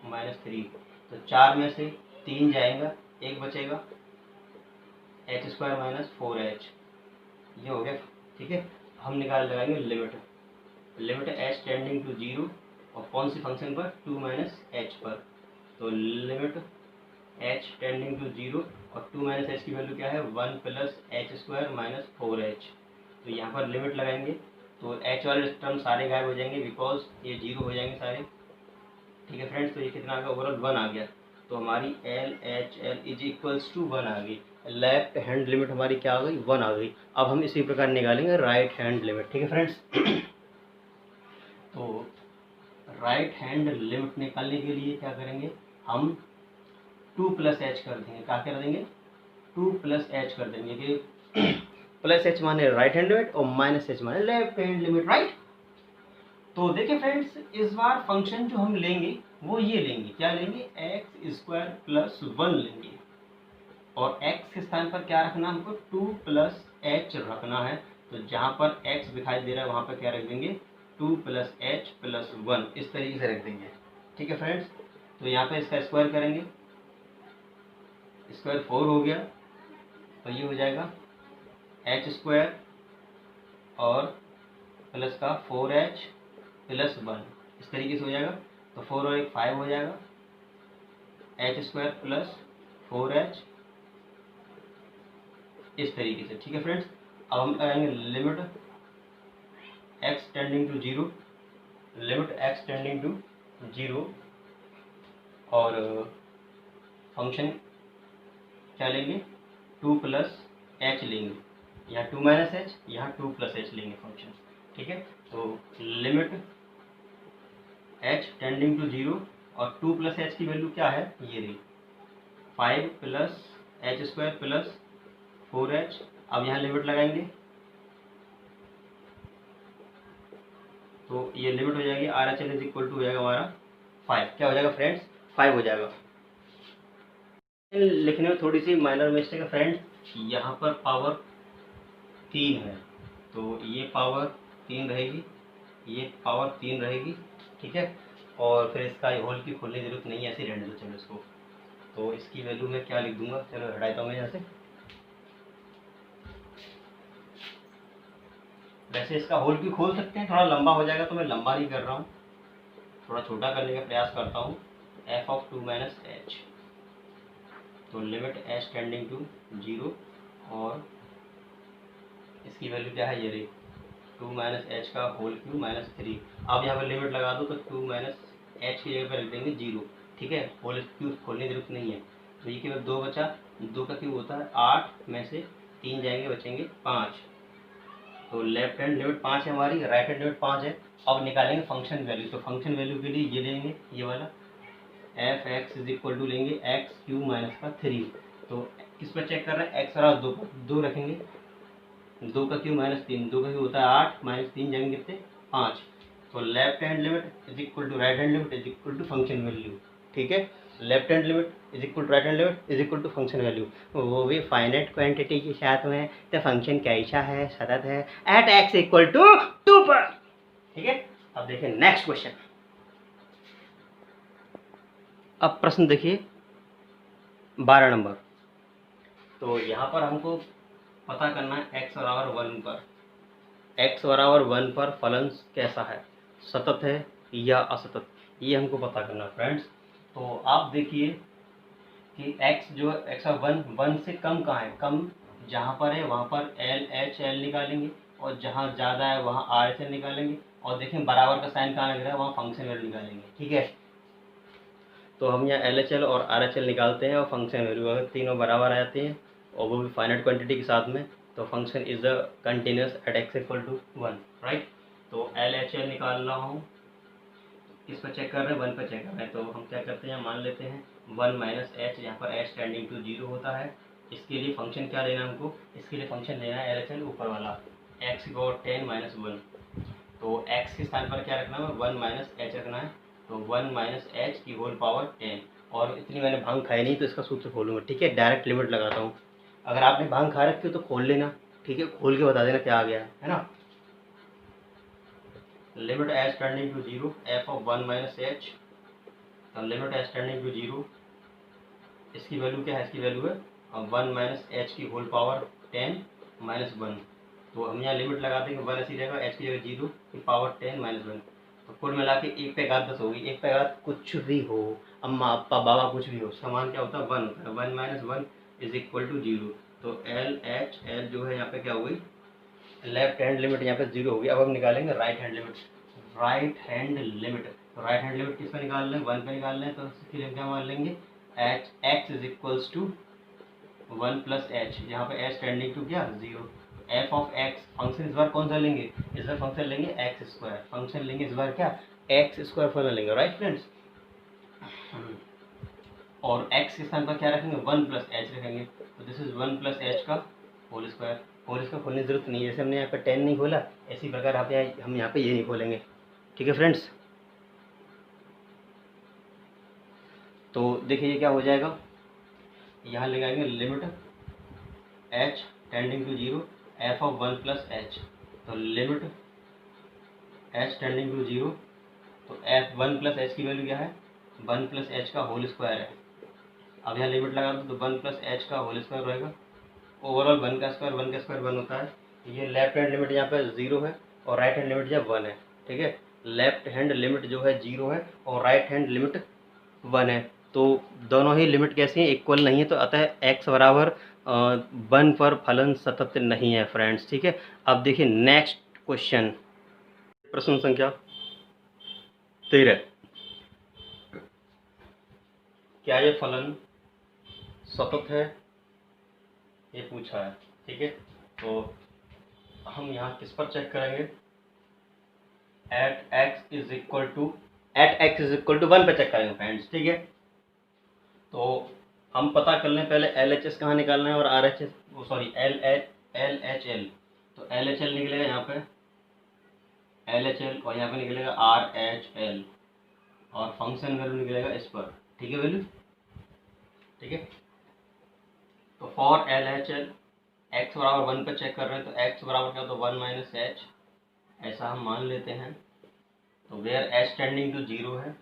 minus 3। तो 4 में से 3 जाएगा, एक बचेगा, एच स्क्वायर माइनस 4h, ये हो गया, ठीक है। हम निकाल लगाएंगे limit, limit h tending to 0, और कौन सी फंक्शन पर, 2 माइनस एच पर। तो लिमिट एच टेंडिंग टू 0, और 2 माइनस एच की वैल्यू क्या है, 1 plus H square minus 4h। तो यहाँ पर लिमिट लगाएंगे तो एच वाले टर्म सारे गायब हो जाएंगे, बिकॉज ये 0 हो जाएंगे सारे, ठीक है फ्रेंड्स। तो ये कितना आ गया, ओवरऑल 1 आ गया। तो हमारी L H L is equals to 1 आ गई, लेफ्ट हैंड लिमिट हमारी क्या आ गई, 1 आ गई। अब हम इसी प्रकार निकालेंगे राइट हैंड लिमिट, ठीक है फ्रेंड्स। तो राइट हैंड लिमिट निकालने के लिए क्या करेंगे, हम 2 प्लस एच कर देंगे, क्या कर देंगे, 2 प्लस एच कर देंगे, कि प्लस एच माने राइट हैंड लिमिट और माइनस एच माने लेफ्ट हैंड लिमिट, राइट। तो देखिए फ्रेंड्स, इस बार फंक्शन जो हम लेंगे वो ये लेंगे, क्या लेंगे, एक्स स्क्वायर प्लस 1 लेंगे, और x के स्थान पर क्या रखना हमको, 2 प्लस एच रखना है। तो जहाँ पर x दिखाई दे रहा है वहाँ पर क्या रख देंगे, 2 प्लस एच प्लस 1, इस तरीके से रख देंगे, ठीक है फ्रेंड्स। तो यहाँ पर इसका स्क्वायर करेंगे, स्क्वायर 4 हो गया, तो ये हो जाएगा एच स्क्वायर और प्लस का 4h प्लस 1, इस तरीके से हो जाएगा। तो 4 और 1 5 हो जाएगा, एच स्क्वायर प्लस 4h, इस तरीके से, ठीक है फ्रेंड्स। अब हम लगाएंगे limit x tending to 0, limit x tending to 0, और फंक्शन क्या लेंगे, 2 प्लस एच लेंगे, यहाँ 2 माइनस एच, यहाँ 2 प्लस एच लेंगे फंक्शन, ठीक है। तो लिमिट h टेंडिंग टू 0, और 2 प्लस एच की वैल्यू क्या है, ये रही 5 plus H square plus 4h। अब यहाँ लिमिट लगाएंगे तो ये लिमिट हो जाएगी, R H L is equal to हो जाएगा हमारा 5, क्या हो जाएगा फ्रेंड्स, 5 हो जाएगा। लिखने में थोड़ी सी माइनर मिस्टेक है फ्रेंड्स, यहाँ पर पावर 3 है, तो ये पावर 3 रहेगी, ये पावर 3 रहेगी, ठीक है। और फिर इसका होल की खोलने की जरूरत नहीं है, ऐसे रहने दो चलो इसको। तो इसकी वैल्यू मैं क्या लिख दूंगा, चलो हटा देता हूँ मैं यहाँ से। वैसे इसका होल भी खोल सकते हैं, थोड़ा लंबा हो जाएगा तो मैं लंबा नहीं कर रहा हूँ, थोड़ा छोटा करने का प्रयास करता हूँ, एफ ऑफ 2 माइनस एच। तो लिमिट एच टेंडिंग टू 0, और इसकी वैल्यू क्या है, ये रही 2 माइनस एच का होल क्यूब माइनस 3। अब यहाँ पर लिमिट लगा दो तो 2 माइनस एच की जगह पर लिख देंगे 0, ठीक है, होल क्यूब खोलने की जरूरत नहीं है। तो ये केवल 2 बचा, 2 का क्यूब होता है 8, में से 3 जाएंगे, बचेंगे 5। तो लेफ्ट हैंड लिमिट 5 है हमारी, राइट हैंड लिमिट 5 है। अब निकालेंगे फंक्शन वैल्यू, तो फंक्शन वैल्यू के लिए ये लेंगे, ये वाला f x is equal to लेंगे एक्स क्यूब माइनस का 3। तो किस पर चेक कर रहे हैं, एक्स बराबर 2 पर, 2 रखेंगे, 2 का क्यूब माइनस 3, 2 का क्यूब होता है 8, माइनस 3 जाएंगे कितने, 5। तो left hand limit is equal to right hand limit is equal to function value, ठीक है। Left hand limit is equal to right hand limit is equal to function value, वो भी फाइनाइट क्वांटिटी के साथ में। तो फंक्शन कैसा है, सतत है, एट एक्स इक्वल टू 2 पर, ठीक है। अब देखिए नेक्स्ट क्वेश्चन। अब प्रश्न देखिए 12 नंबर। तो यहाँ पर हमको पता करना है x बराबर 1 पर, x बराबर 1 पर फलन कैसा है, सतत है या असतत, ये हमको पता करना फ्रेंड्स। तो आप देखिए कि x जो x 1 से कम कहाँ है, कम जहाँ पर है वहाँ पर एल एच एल निकालेंगे, और जहाँ ज़्यादा है वहाँ आर एच एल निकालेंगे, और देखें बराबर का साइन कहाँ लग रहा है वहाँ फंक्शन वैल्यू निकालेंगे, ठीक है। तो हम यहाँ एल एच एल और आर एच एल निकालते हैं, और फंक्शन वैल्यू अगर तीनों बराबर आ जाती हैं और वो भी फाइनाइट क्वांटिटी के साथ में, तो function is a continuous at x equal to 1, right. तो एल एच एल निकाल रहा हूँ, किस पर चेक कर रहे हैं, 1 पर चेक कर रहे हैं। तो हम क्या करते हैं, मान लेते हैं 1 माइनस एच, यहाँ पर एच टेंडिंग टू 0 होता है। इसके लिए फंक्शन क्या लेना है हमको, इसके लिए फंक्शन लेना है LHL ऊपर वाला, एक्स की पावर 10 माइनस 1। तो x के स्थान पर क्या रखना है, 1 माइनस एच रखना है। तो 1 माइनस एच की होल पावर 10। और इतनी मैंने भांग खाई नहीं तो इसका सूत्र खोलूंगा, ठीक है, डायरेक्ट लिमिट लगाता हूँ। अगर आपने भांग खा रखी हो तो खोल लेना, ठीक है, खोल के बता देना क्या आ गया है ना। Limit h tending to 0 f of 1 minus h. तो लिमिट एच टेंडिंग टू 0, इसकी वैल्यू क्या है, इसकी वैल्यू है 1 माइनस एच की होल पावर 10 माइनस 1। तो हम यहाँ लिमिट लगा देंगे, 1 ऐसी रहेगा, एच की जगह 0 की पावर 10 माइनस 1। तो कुल मिला के 1 पे घात 10 होगी। 1 पे घात कुछ भी हो, अम्मा अप्पा बाबा कुछ भी हो, समान क्या होता है, 1 होता है। 1 माइनस 1 इज इक्वल टू 0। तो एल एच एल जो है यहाँ पे क्या हो गई, लेफ्ट हैंड लिमिट यहाँ पे 0 होगी। अब हम निकालेंगे right hand limit. Right hand limit, तो राइट हैंड लिमिट किस पे निकाल रहे हैं, 1 पे निकाल रहे हैं। तो इसके लिए हम क्या मान लेंगे, h x is equals to 1 plus h, यहाँ पे एच टेंडिंग टू क्या 0। एफ ऑफ एक्स, फंक्शन इस बार कौन सा लेंगे, इस बार फंक्शन लेंगे एक्स स्क्वायर, फंक्शन लेंगे इस बार क्या, एक्स स्क्वायर फंक्शन लेंगे, राइट फ्रेंड्स। और एक्स के स्थान पर क्या रखेंगे, 1 प्लस एच रखेंगे। तो दिस इज 1 प्लस एच का होल स्क्वायर। होल स्क्वायर खोलने की जरूरत नहीं है, जैसे हमने यहाँ पे 10 नहीं खोला, इसी प्रकार हम यहाँ पे ये नहीं खोलेंगे, ठीक है फ्रेंड्स। तो देखिए ये क्या हो जाएगा, यहाँ लगाएंगे limit h tending to 0 f of 1 plus h. तो लिमिट एच टेंडिंग टू 0, तो एफ 1 प्लस एच की वैल्यू क्या है, 1 प्लस एच का होल स्क्वायर है। अब यहाँ लिमिट लगा दो तो 1 प्लस एच का होल स्क्वायर रहेगा। ओवरऑल 1 का स्क्वायर 1 का स्क्वायर 1 होता है। ये लेफ्ट हैंड लिमिट यहाँ पे 0 है और राइट हैंड लिमिट जब 1 है, ठीक है। लेफ्ट हैंड लिमिट जो है 0 है और राइट हैंड लिमिट 1 है। तो दोनों ही लिमिट कैसी हैं, इक्वल नहीं है। तो अतः x बराबर 1 पर फलन सतत नहीं है फ्रेंड्स, ठीक है। अब देखिए नेक्स्ट क्वेश्चन, प्रश्न संख्या 13। क्या ये फलन सतत है, ये पूछा है, ठीक है। तो हम यहाँ किस पर चेक करेंगे, at x is equal to 1 पे चेक करेंगे फ्रेंड्स, ठीक है। तो हम पता कर लें पहले LHS कहाँ निकालना है और RHS, सॉरी LHL। तो LHL निकलेगा यहाँ पे LHL और यहाँ पे निकलेगा RHL और फंक्शन वैल्यू निकलेगा इस पर, ठीक है वैल्यू, ठीक है। तो फॉर LHL x बराबर 1 पर चेक कर रहे हैं, तो x बराबर क्या होता है, 1 माइनस एच, ऐसा हम मान लेते हैं। तो वेयर h टेंडिंग टू 0 है,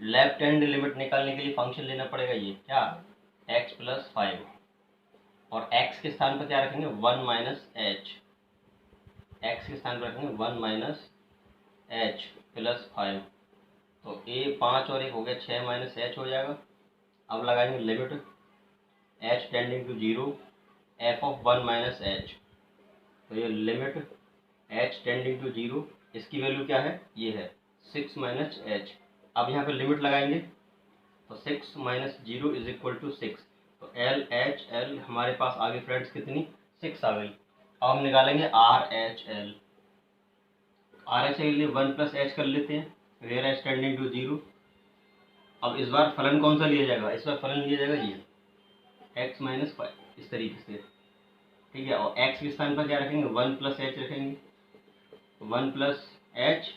लेफ्ट हैंड लिमिट निकालने के लिए फंक्शन लेना पड़ेगा ये क्या, x प्लस 5, और x के स्थान पर क्या रखेंगे, 1 माइनस एच, एक्स के स्थान पर रखेंगे 1 माइनस एच प्लस 5। तो ए 5 और 1 हो गया 6 माइनस एच हो जाएगा। अब लगाएंगे limit h tending to 0 f of 1 minus h. तो ये लिमिट एच टेंडिंग टू 0, इसकी वैल्यू क्या है, ये है 6 माइनस एच। अब यहाँ पे लिमिट लगाएंगे तो 6 माइनस 0 इज इक्वल टू 6। तो एल एच एल हमारे पास आगे फ्रेंड्स कितनी, 6 आ गई। अब हम निकालेंगे are H L. Are H L के लिए 1 प्लस एच कर लेते हैं, वेयर एच टेंडिंग टू 0। अब इस बार फलन कौन सा लिया जाएगा, इस बार फलन लिया जाएगा ये x माइनस 5, इस तरीके से, ठीक है। और x के स्थान पर क्या रखेंगे, 1 प्लस एच रखेंगे, 1 प्लस एच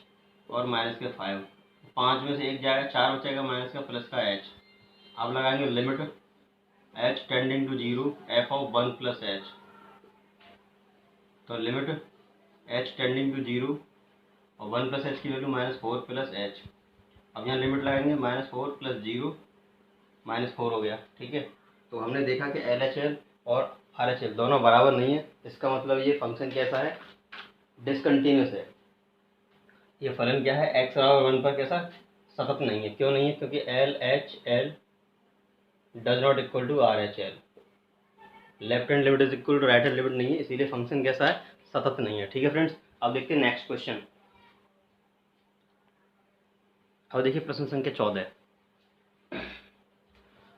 और माइनस के 5, 5 में से 1 जाएगा, 4 बचेगा माइनस का प्लस का h। अब लगाएंगे limit h tending to 0 f of 1 plus h. तो लिमिट h टेंडिंग टू 0 और 1 प्लस एच की वैल्यू -4 प्लस एच। अब यहाँ लिमिट लगाएंगे -4 प्लस 0 -4 हो गया, ठीक है। तो हमने देखा कि LHL और RHL दोनों बराबर नहीं है, इसका मतलब ये फंक्शन कैसा है, डिसकंटिन्यूस है। ये फलन क्या है, x बराबर 1 पर कैसा सतत नहीं है। क्यों नहीं है, क्योंकि LHL does not equal to RHL। Left hand limit is equal to right hand limit नहीं है, इसीलिए फंक्शन कैसा है, सतत नहीं है, ठीक है फ्रेंड्स। अब देखते हैं नेक्स्ट क्वेश्चन। अब देखिए प्रश्न संख्या 14।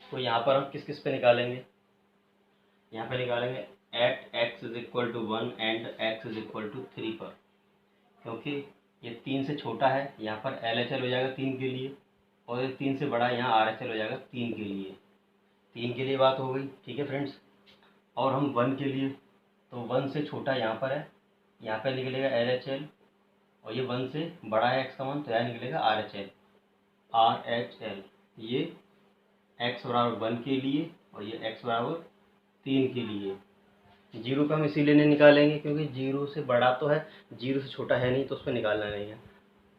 तो यहाँ पर हम किस किस पे निकालेंगे, यहाँ पे निकालेंगे at x is equal to 1 and x is equal to 3 पर, क्योंकि ये 3 से छोटा है, यहाँ पर LHL हो जाएगा 3 के लिए, और ये 3 से बड़ा है, यहाँ RHL हो जाएगा 3 के लिए। 3 के लिए बात हो गई, ठीक है फ्रेंड्स। और हम 1 के लिए, तो 1 से छोटा यहाँ पर है, यहाँ पर निकलेगा LHL, और ये 1 से बड़ा है x का मान, तो यहाँ निकलेगा RHL। ये x बराबर 1 के लिए और ये x बराबर 3 के लिए। 0 पे हम इसीलिए नहीं निकालेंगे क्योंकि 0 से बड़ा तो है, 0 से छोटा है नहीं, तो उस पर निकालना नहीं है।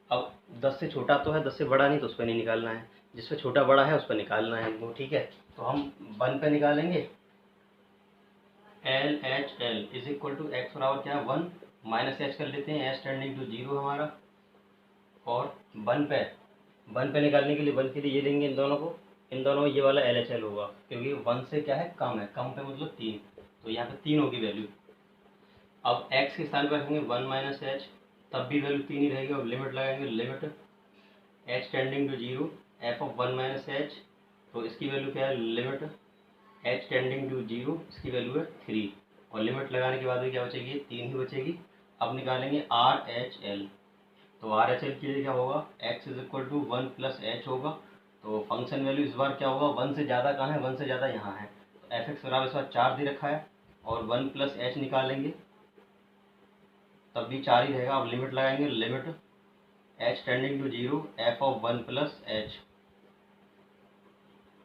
अब 10 से छोटा तो है, 10 से बड़ा नहीं, तो उस पर नहीं निकालना है। जिस पे छोटा बड़ा है उस पर निकालना है हमको, ठीक है। तो हम 1 पे निकालेंगे, LHL is equal to x बराबर क्या है 1 माइनस h कर लेते हैं, h टेंडिंग टू 0 हमारा। और 1 पे निकालने के लिए 1 के लिए ये लेंगे इन दोनों को, इन दोनों में ये वाला LHL होगा क्योंकि 1 से क्या है कम है, कम पे मतलब 3, तो यहाँ पे 3 होगी वैल्यू। अब x के स्थान पर रखेंगे 1 माइनस एच, तब भी वैल्यू 3 ही रहेगी। और लिमिट लगाएंगे, limit h tending to 0 f of 1 minus h, तो इसकी वैल्यू क्या है, लिमिट h टेंडिंग टू 0, इसकी वैल्यू है 3। और लिमिट लगाने के बाद भी क्या बचेगी, 3 ही बचेगी। अब निकालेंगे RHL, तो RHL के लिए क्या होगा, x is equal to 1 plus h होगा। तो फंक्शन वैल्यू इस बार क्या होगा, 1 से ज़्यादा कहाँ है, 1 से ज़्यादा यहाँ है, तो f(x) बराबर इस बार 4 दे रखा है, और 1 प्लस एच निकालेंगे तब भी 4 ही रहेगा। अब लिमिट लगाएंगे, limit h tending to 0 f of 1 plus h,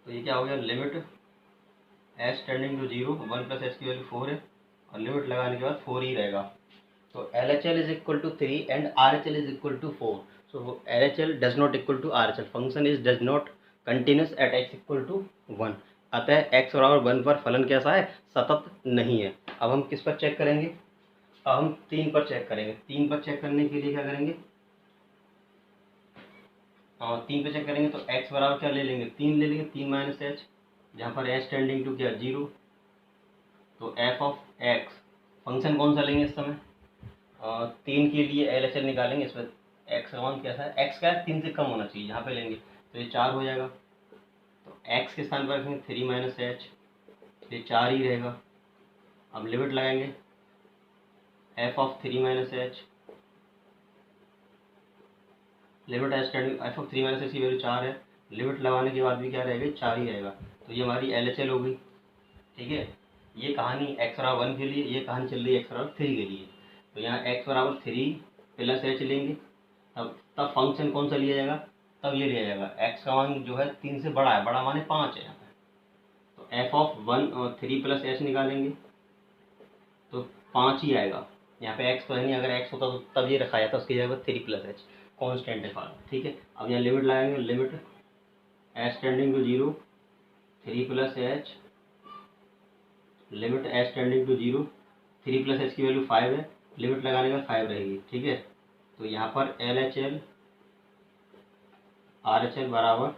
तो ये क्या हो गया, limit h tending to 0 1 plus h की वैल्यू 4 है, और लिमिट लगाने के बाद 4 ही रहेगा। तो LHL is equal to 3 and RHL is equal to 4. So LHL does not equal to RHL. Function is does not continuous at x equal to 1. अतः x बराबर 1 पर फलन कैसा है, सतत नहीं है। अब हम किस पर चेक करेंगे, अब हम 3 पर चेक करेंगे। 3 पर चेक करने के लिए क्या करेंगे, 3 पर चेक करेंगे तो x बराबर क्या ले लेंगे, 3 ले लेंगे, 3 माइनस एच, जहाँ पर h टेंडिंग टू क्या 0, तो f ऑफ x फंक्शन कौन सा लेंगे इस समय, 3 के लिए LHL निकालेंगे। इसमें x का मान कैसा है, x का 3 से कम होना चाहिए, यहाँ पे लेंगे तो ये 4 हो जाएगा। तो x के स्थान पर रखेंगे 3 माइनस एच, ये 4 ही रहेगा। अब लिमिट लगाएंगे, f of 3 minus h, limit f of 3 minus h की वैल्यू 4 है, लिमिट लगाने के बाद भी क्या रहेगा, 4 ही रहेगा। तो ये हमारी LHL हो गई, ठीक है। ये कहानी x बराबर 1 के लिए, ये कहानी चल रही है x बराबर 3 के लिए। तो यहाँ x बराबर 3 प्लस एच लेंगे, तब फंक्शन कौन सा लिया जाएगा, तब ये लिया जाएगा x का मान जो है 3 से बड़ा है, बड़ा माने 5 है यहाँ पे, तो f ऑफ 1 और 3 प्लस एच निकालेंगे तो 5 ही आएगा। यहाँ पे x तो है नहीं, अगर x होता तो तब ये रखा जाता, उसकी जगह 3 प्लस एच कॉन्स्टेंट है फार्म, ठीक है। अब यहाँ लिमिट लगाएंगे, limit h tending to 0 3 plus h, limit h tending to 0 3 plus h की वैल्यू 5 है, लिमिट लगाने का 5 रहेगी, ठीक है। तो यहाँ पर LHL RHL बराबर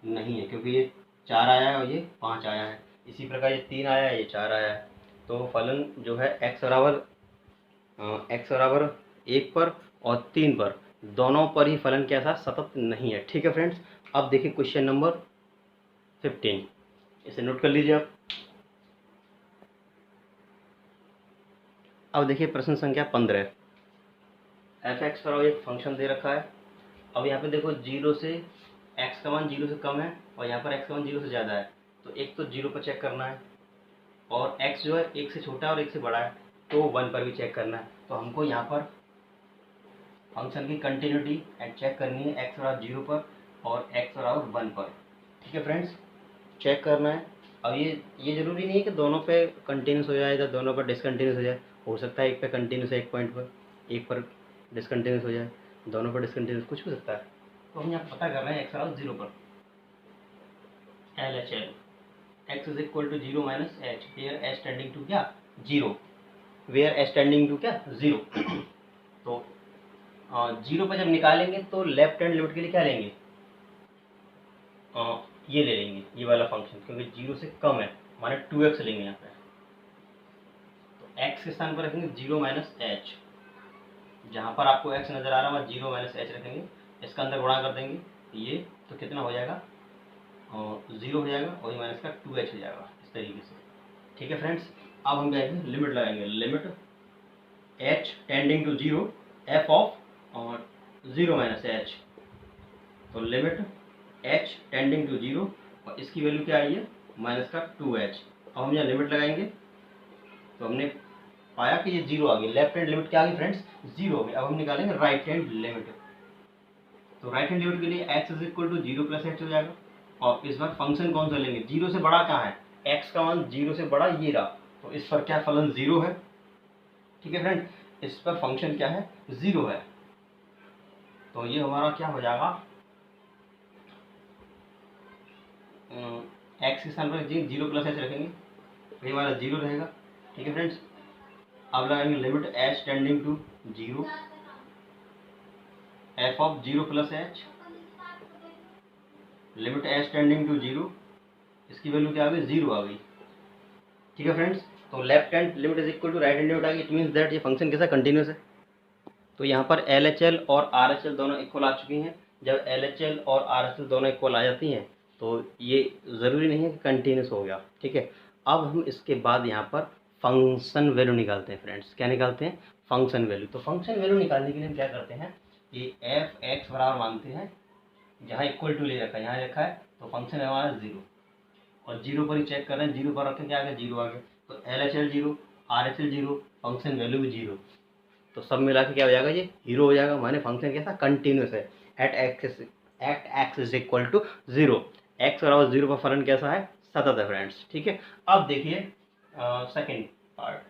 नहीं है क्योंकि ये 4 आया है और ये 5 आया है, इसी प्रकार ये 3 आया है, ये 4 आया है। तो फलन जो है x बराबर 1 पर और 3 पर, दोनों पर ही फलन कैसा, सतत नहीं है, ठीक है फ्रेंड्स। अब देखिए क्वेश्चन नंबर 15, इसे नोट कर लीजिए आप। अब देखिए प्रश्न संख्या 15, f(x) बराबर एक फंक्शन दे रखा है। अब यहाँ पे देखो 0 से x का मान 0 से कम है और यहाँ पर x का मान 0 से ज़्यादा है, तो एक तो 0 पर चेक करना है, और x जो है 1 से छोटा और 1 से बड़ा है तो 1 पर भी चेक करना है। तो हमको यहाँ पर फंक्शन की कंटिन्यूटी चेक करनी है, x बराबर 0 पर और x बराबर 1 पर, ठीक है फ्रेंड्स, चेक करना है। अब ये ज़रूरी नहीं है कि दोनों पे कंटिन्यूस हो जाए या दोनों पर डिसकंटिन्यूस हो जाए, हो सकता है एक पे कंटिन्यूस है एक पॉइंट पर, एक पर डिसकंटिन्यूस हो जाए, दोनों पर डिसकंटिन्यूस, कुछ भी सकता है। तो हम यहाँ पता कर रहे हैं x बराबर 0 पर LHL x is equal to 0 minus h, where h tending to क्या 0, वेयर h टेंडिंग टू क्या 0। तो 0 पर जब निकालेंगे तो लेफ्ट हैंड लिमिट के लिए क्या लेंगे, ये ले लेंगे, ये वाला फंक्शन, क्योंकि 0 से कम है माने 2x लेंगे यहाँ पे। तो x के स्थान पर रखेंगे 0 माइनस एच, जहाँ पर आपको x नज़र आ रहा है वहाँ 0 माइनस एच रखेंगे, इसका अंदर गुणा कर देंगे ये, तो कितना हो जाएगा, 0 हो जाएगा, और ये माइनस का 2h हो जाएगा, इस तरीके से, ठीक है फ्रेंड्स। अब हम क्या लिमिट लगाएंगे, limit h tending to 0 f of zero minus h, तो limit h tending to zero, और इसकी वैल्यू क्या आई है माइनस का 2h। अब हम यहाँ लिमिट लगाएंगे तो हमने पाया कि ये जीरो आ गई, लेफ्ट हैंड लिमिट क्या आ गई फ्रेंड्स, जीरो हो गई। अब हम निकालेंगे राइट हैंड लिमिट, तो राइट हैंड लिमिट के लिए x is equal to zero plus h हो जाएगा। और इस बार फंक्शन कौन सा लेंगे, जीरो से बड़ा कहाँ है, x का मान जीरो से बड़ा ये रहा, तो इस पर क्या फलन जीरो है, ठीक है फ्रेंड, इस पर फंक्शन क्या है जीरो है। तो ये हमारा क्या हो जाएगा, x के स्थान पर जीरो प्लस एच रखेंगे तो ये हमारा जीरो रहेगा, ठीक है फ्रेंड्स। अब लगाएंगे limit h tending to zero, f of zero plus h, limit h tending to zero, इसकी वैल्यू क्या आ गई जीरो आ गई, ठीक है फ्रेंड्स। तो left hand limit is equal to right hand limit आ गई, इट मीन्स दैट ये फंक्शन कैसा कंटिन्यूस है। तो यहाँ पर LHL और RHL दोनों इक्वल आ चुकी हैं। जब LHL और RHL दोनों इक्वल आ जाती हैं तो ये ज़रूरी नहीं है कि कंटिन्यूस हो गया, ठीक है। अब हम इसके बाद यहाँ पर फंक्शन वैल्यू निकालते हैं फ्रेंड्स, क्या निकालते हैं फंक्शन वैल्यू। तो फंक्शन वैल्यू निकालने के लिए हम क्या करते हैं कि एफ एक्स बराबर मानते हैं, जहाँ इक्वल टू ले रखा है यहाँ रखा है तो फंक्शन है हमारा जीरो, और जीरो पर ही चेक कर रहे हैं, जीरो पर रखें क्या आ गया जीरो आ गया, तो LHL zero RHL zero, function value भी जीरो, तो सब मिला के क्या हो जाएगा ये हीरो हो जाएगा, माने फंक्शन कैसा कंटिन्यूस है। At x is equal to zero, x बराबर जीरो पर फलन कैसा है सतत है फ्रेंड्स, ठीक है। अब देखिए सेकंड पार्ट,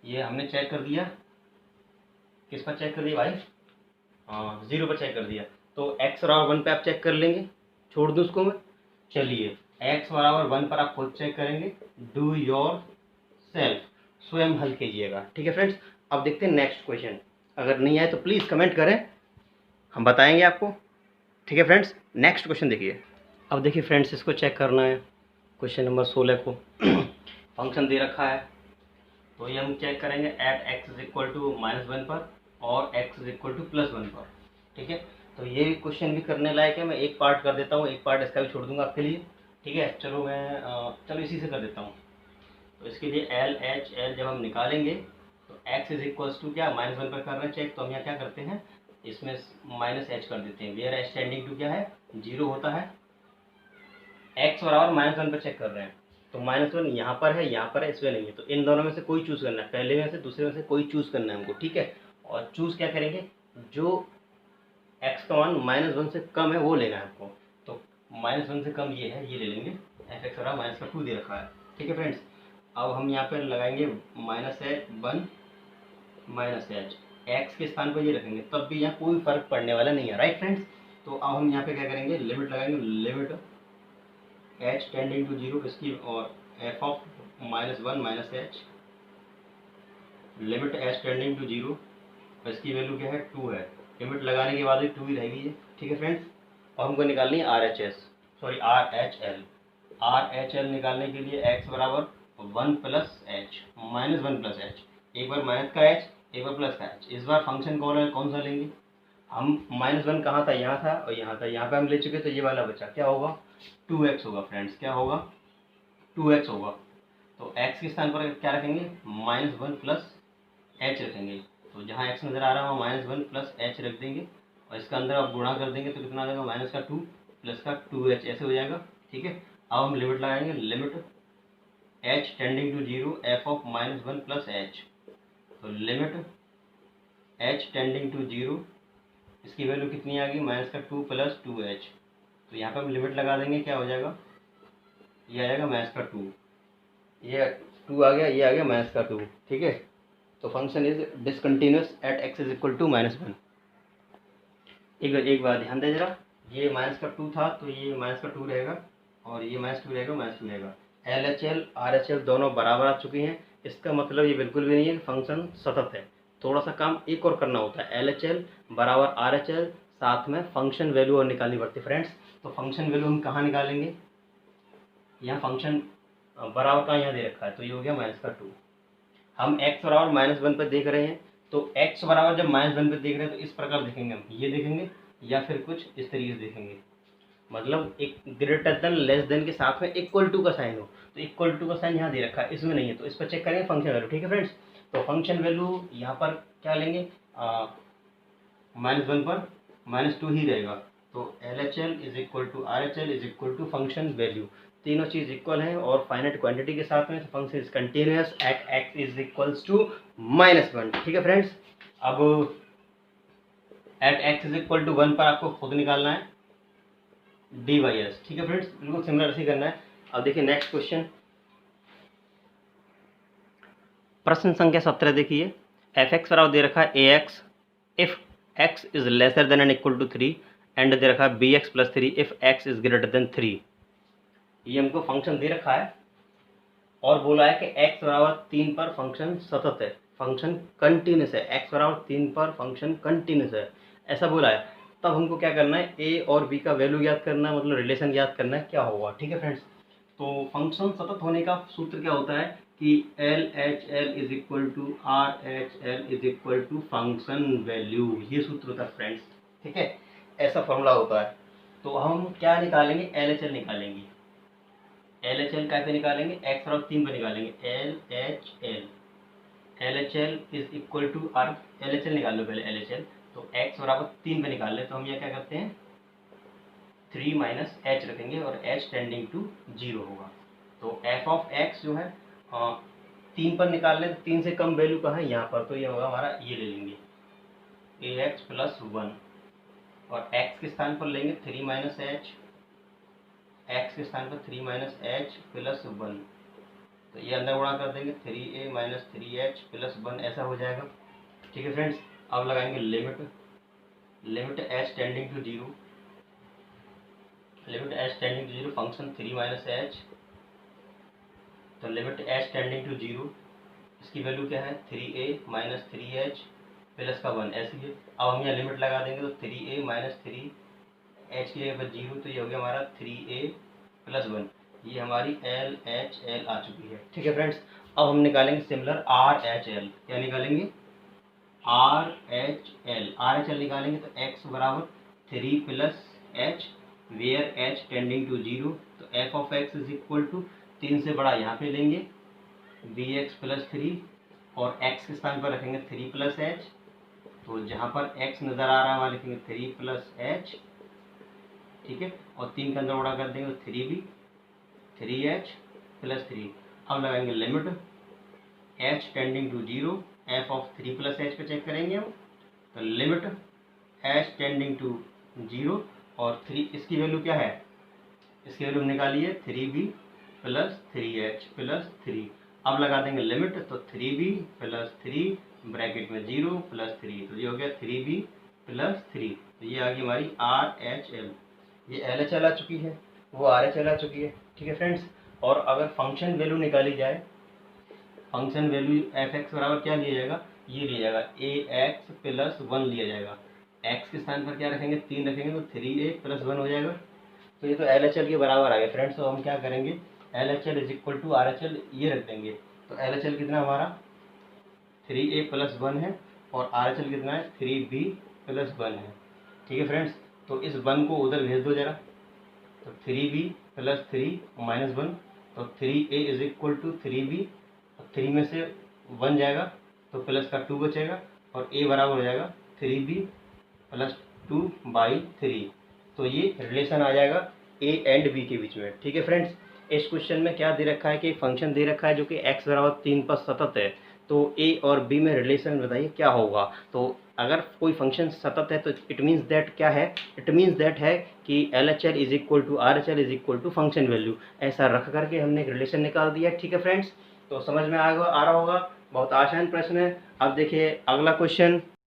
ये हमने चेक कर दिया, किस पर चेक कर दिया भाई, जीरो पर चेक कर दिया, तो एक्स बराबर वन पे आप चेक कर लेंगे, छोड़ दूँ उसको मैं, चलिए एक्स बराबर वन पर आप खुद चेक करेंगे, डू योर सेल्फ, स्वयं हल कीजिएगा, ठीक है फ्रेंड्स। अब देखते हैं नेक्स्ट क्वेश्चन, अगर नहीं आए तो प्लीज़ कमेंट करें, हम बताएंगे आपको, ठीक है फ्रेंड्स। नेक्स्ट क्वेश्चन देखिए, अब देखिए फ्रेंड्स इसको चेक करना है, क्वेश्चन नंबर 16 को फंक्शन दे रखा है, तो ये हम चेक करेंगे at x is equal to minus one पर और x is equal to plus one पर, ठीक है। तो ये क्वेश्चन भी करने लायक है, मैं एक पार्ट कर देता हूँ, एक पार्ट इसका भी छोड़ दूंगा आपके लिए, ठीक है। चलो मैं चलो इसी से कर देता हूँ। तो इसके लिए LHL जब हम निकालेंगे तो x इज इक्वल्स टू क्या माइनस वन पर कर रहे हैं चेक, तो हम यहाँ क्या करते हैं इसमें माइनस एच कर देते हैं, वेयर एच टेंडिंग टू क्या है जीरो होता है, x बराबर माइनस वन पर चेक कर रहे हैं, तो माइनस वन यहाँ पर है यहाँ पर है इसमें नहीं है, तो इन दोनों में से कोई चूज़ करना है, पहले में से दूसरे में से कोई चूज़ करना है हमको, ठीक है। और चूज़ क्या करेंगे, जो x का मान माइनस वन से कम है वो लेना है आपको, तो माइनस वन से कम ये है, ये ले लेंगे, एफ एक्स बराबर माइनस का टू दे रखा है, ठीक है फ्रेंड्स। अब हम यहाँ पर लगाएंगे minus H one minus H, x के स्थान पर ये रखेंगे, तब भी यहाँ कोई फर्क पड़ने वाला नहीं है, राइट फ्रेंड्स। तो अब हम यहाँ पे क्या करेंगे लिमिट लगाएंगे, limit h tending to zero इसकी, और f of minus one minus h, limit h tending to zero, इसकी वैल्यू क्या है टू है, लिमिट लगाने के बाद भी टू ही रहेगी ये, ठीक है फ्रेंड्स। और हमको निकालनी है RHL निकालने के लिए x बराबर one plus H minus one plus H, एक बार माइनस का एच एक बार प्लस का एच, इस बार फंक्शन कौन सा लेंगे हम, माइनस वन कहाँ था यहाँ था और यहाँ था, यहाँ पे हम ले चुके तो ये वाला बचा, क्या होगा 2x होगा फ्रेंड्स, क्या होगा 2x होगा। तो x के स्थान पर क्या रखेंगे माइनस वन प्लस एच रखेंगे, तो जहाँ x नज़र आ रहा है वहाँ माइनस वन प्लस एच रख देंगे, और इसका अंदर आप गुणा कर देंगे तो कितना आ जाएगा माइनस का टू प्लस का 2h, ऐसे हो जाएगा, ठीक है। अब हम लिमिट लगाएंगे, limit h tending to zero f of minus one plus h, तो limit h tending to zero, इसकी वैल्यू कितनी आ गई माइनस का टू प्लस टू एच, तो यहाँ पर हम लिमिट लगा देंगे, क्या हो जाएगा ये आ जाएगा माइनस का टू, ये टू आ गया, ये आ गया माइनस का टू, ठीक है। तो function is discontinuous at x is equal to minus one. एक बार ध्यान दे जरा, ये माइनस का टू था तो ये माइनस का टू रहेगा, और ये माइनस टू रहेगा माइनस टू रहेगा। LHL RHL दोनों बराबर आ चुकी हैं, इसका मतलब ये बिल्कुल भी नहीं है कि फंक्शन सतत है, थोड़ा सा काम एक और करना होता है, LHL बराबर RHL, साथ में फंक्शन वैल्यू और निकालनी पड़ती है फ्रेंड्स। तो फंक्शन वैल्यू हम कहाँ निकालेंगे, यहाँ फंक्शन बराबर का यहाँ दे रखा है, तो ये हो गया माइनस का टू, हम x बराबर माइनस वन पर देख रहे हैं, तो x बराबर जब माइनस वन पर देख रहे हैं तो इस प्रकार देखेंगे हम, ये देखेंगे या फिर कुछ इस तरीके से देखेंगे, मतलब एक ग्रेटर देन लेस देन के साथ में इक्वल टू का साइन हो, तो इक्वल टू का साइन यहाँ दे रखा है, इसमें नहीं है, तो इस पर चेक करेंगे फंक्शन वैल्यू, ठीक है फ्रेंड्स। तो फंक्शन वैल्यू यहाँ पर क्या लेंगे -1 पर -2 ही रहेगा। तो LHL is equal to RHL is equal to function value, तीनों चीज़ इक्वल हैं और फाइनाइट क्वांटिटी के साथ में function is continuous at x is equals to -1। ठीक है फ्रेंड्स, अब at x is equal to 1 पर आपको खुद निकालना है dy/s। ठीक है फ्रेंड्स, बिल्कुल सिमिलर ऐसे करना है। अब देखिए नेक्स्ट क्वेश्चन, प्रश्न संख्या 17 देखिए, f(x) बराबर दे रखा है ax if x is lesser than and equal to 3 and दे रखा है bx + 3 if x is greater than 3। ये हमको फंक्शन दे रखा है और बोला है कि x बराबर 3 पर फंक्शन सतत है, फंक्शन कंटिन्यूस है, x बराबर 3 पर फंक्शन कंटिन्यूस है, ऐसा बोला है। तब हमको क्या करना है, a और b का वैल्यू याद करना है, मतलब रिलेशन याद करना है क्या होगा। ठीक है फ्रेंड्स, तो फंक्शन सतत होने का सूत्र क्या होता है कि LHL is equal to RHL is equal to function value, ये सूत्र होता है फ्रेंड्स। ठीक है, ऐसा फॉर्मूला होता है। तो हम क्या निकालेंगे, LHL निकालेंगे। LHL कैसे निकालेंगे, x बराबर 3 पर निकालेंगे। LHL is equal to LHL निकाल लो पहले LHL, तो x बराबर 3 पे निकाल ले, तो हम ये क्या करते हैं 3 माइनस h रखेंगे और h टेंडिंग टू 0 होगा। तो f ऑफ x जो है 3 पर निकाल लें, तो 3 से कम वैल्यू कहाँ है यहाँ पर, तो ये होगा हमारा, ये ले लेंगे ax प्लस 1 और x के स्थान पर लेंगे 3 माइनस h, x के स्थान पर 3 माइनस h प्लस 1, तो ये अंदर गुणा कर देंगे 3a माइनस 3h प्लस 1, ऐसा हो जाएगा। ठीक है फ्रेंड्स, अब लगाएंगे limit h tending to 0, limit h tending to 0 function 3 minus h, तो लिमिट h टेंडिंग टू 0 इसकी वैल्यू क्या है 3a माइनस 3h प्लस का 1, ऐसे ही। अब हम यहाँ लिमिट लगा देंगे तो 3a माइनस 3h की जगह पर 0, तो ये हो गया हमारा 3a प्लस 1, ये हमारी LHL आ चुकी है। ठीक है फ्रेंड्स, अब हम निकालेंगे सिमिलर RHL, क्या निकालेंगे RHL निकालेंगे, तो x बराबर 3 plus h where h tending to 0, तो f of x is equal to 3 से बड़ा यहाँ पे लेंगे bx प्लस 3 और x के स्थान पर रखेंगे 3 प्लस h, तो जहाँ पर x नज़र आ रहा है वहाँ लिखेंगे 3 प्लस h। ठीक है, और 3 के अंदर गुणा कर देंगे तो 3b 3h प्लस 3। अब लगाएंगे limit h tending to 0 f of 3 plus h पे चेक करेंगे हम, तो लिमिट h टेंडिंग टू 0 और 3, इसकी वैल्यू क्या है, इसकी वैल्यू निकाली है 3b प्लस 3h प्लस 3। अब लगा देंगे लिमिट, तो 3b प्लस 3 ब्रैकेट में 0 प्लस 3, तो ये हो गया 3b प्लस 3, तो ये आ गई हमारी RHL। ये LHL आ चुकी है, वो RHL आ चुकी है। ठीक है फ्रेंड्स, और अगर फंक्शन वैल्यू निकाली जाए, फंक्शन वैल्यू f(x) बराबर क्या लिया जाएगा, ये लिया जाएगा ax प्लस 1 लिया जाएगा, x के स्थान पर क्या रखेंगे 3 रखेंगे, तो 3a प्लस 1 हो जाएगा। तो ये तो LHL के बराबर आ गया फ्रेंड्स। तो हम क्या करेंगे LHL is equal to RHL ये रख देंगे, तो LHL कितना हमारा 3a प्लस 1 है और RHL कितना है 3b प्लस 1 है। ठीक है फ्रेंड्स, तो इस 1 को उधर भेज दो जरा, तो 3b प्लस 3 माइनस 1, तो 3a is equal to 3b, 3 में से 1 जाएगा तो प्लस का 2 बचेगा और a बराबर हो जाएगा 3b प्लस 2/3। तो ये रिलेशन आ जाएगा a एंड b के बीच में। ठीक है फ्रेंड्स, इस क्वेश्चन में क्या दे रखा है कि फंक्शन दे रखा है जो कि x बराबर 3 पर सतत है, तो a और b में रिलेशन बताइए क्या होगा। तो अगर कोई फंक्शन सतत है तो इट मीन्स दैट क्या है, इट मीन्स दैट है कि LHL is equal to RHL is equal to function value, ऐसा रख करके हमने एक रिलेशन निकाल दिया। ठीक है फ्रेंड्स, तो समझ में आ रहा होगा, बहुत आसान प्रश्न है। अब देखिए अगला क्वेश्चन,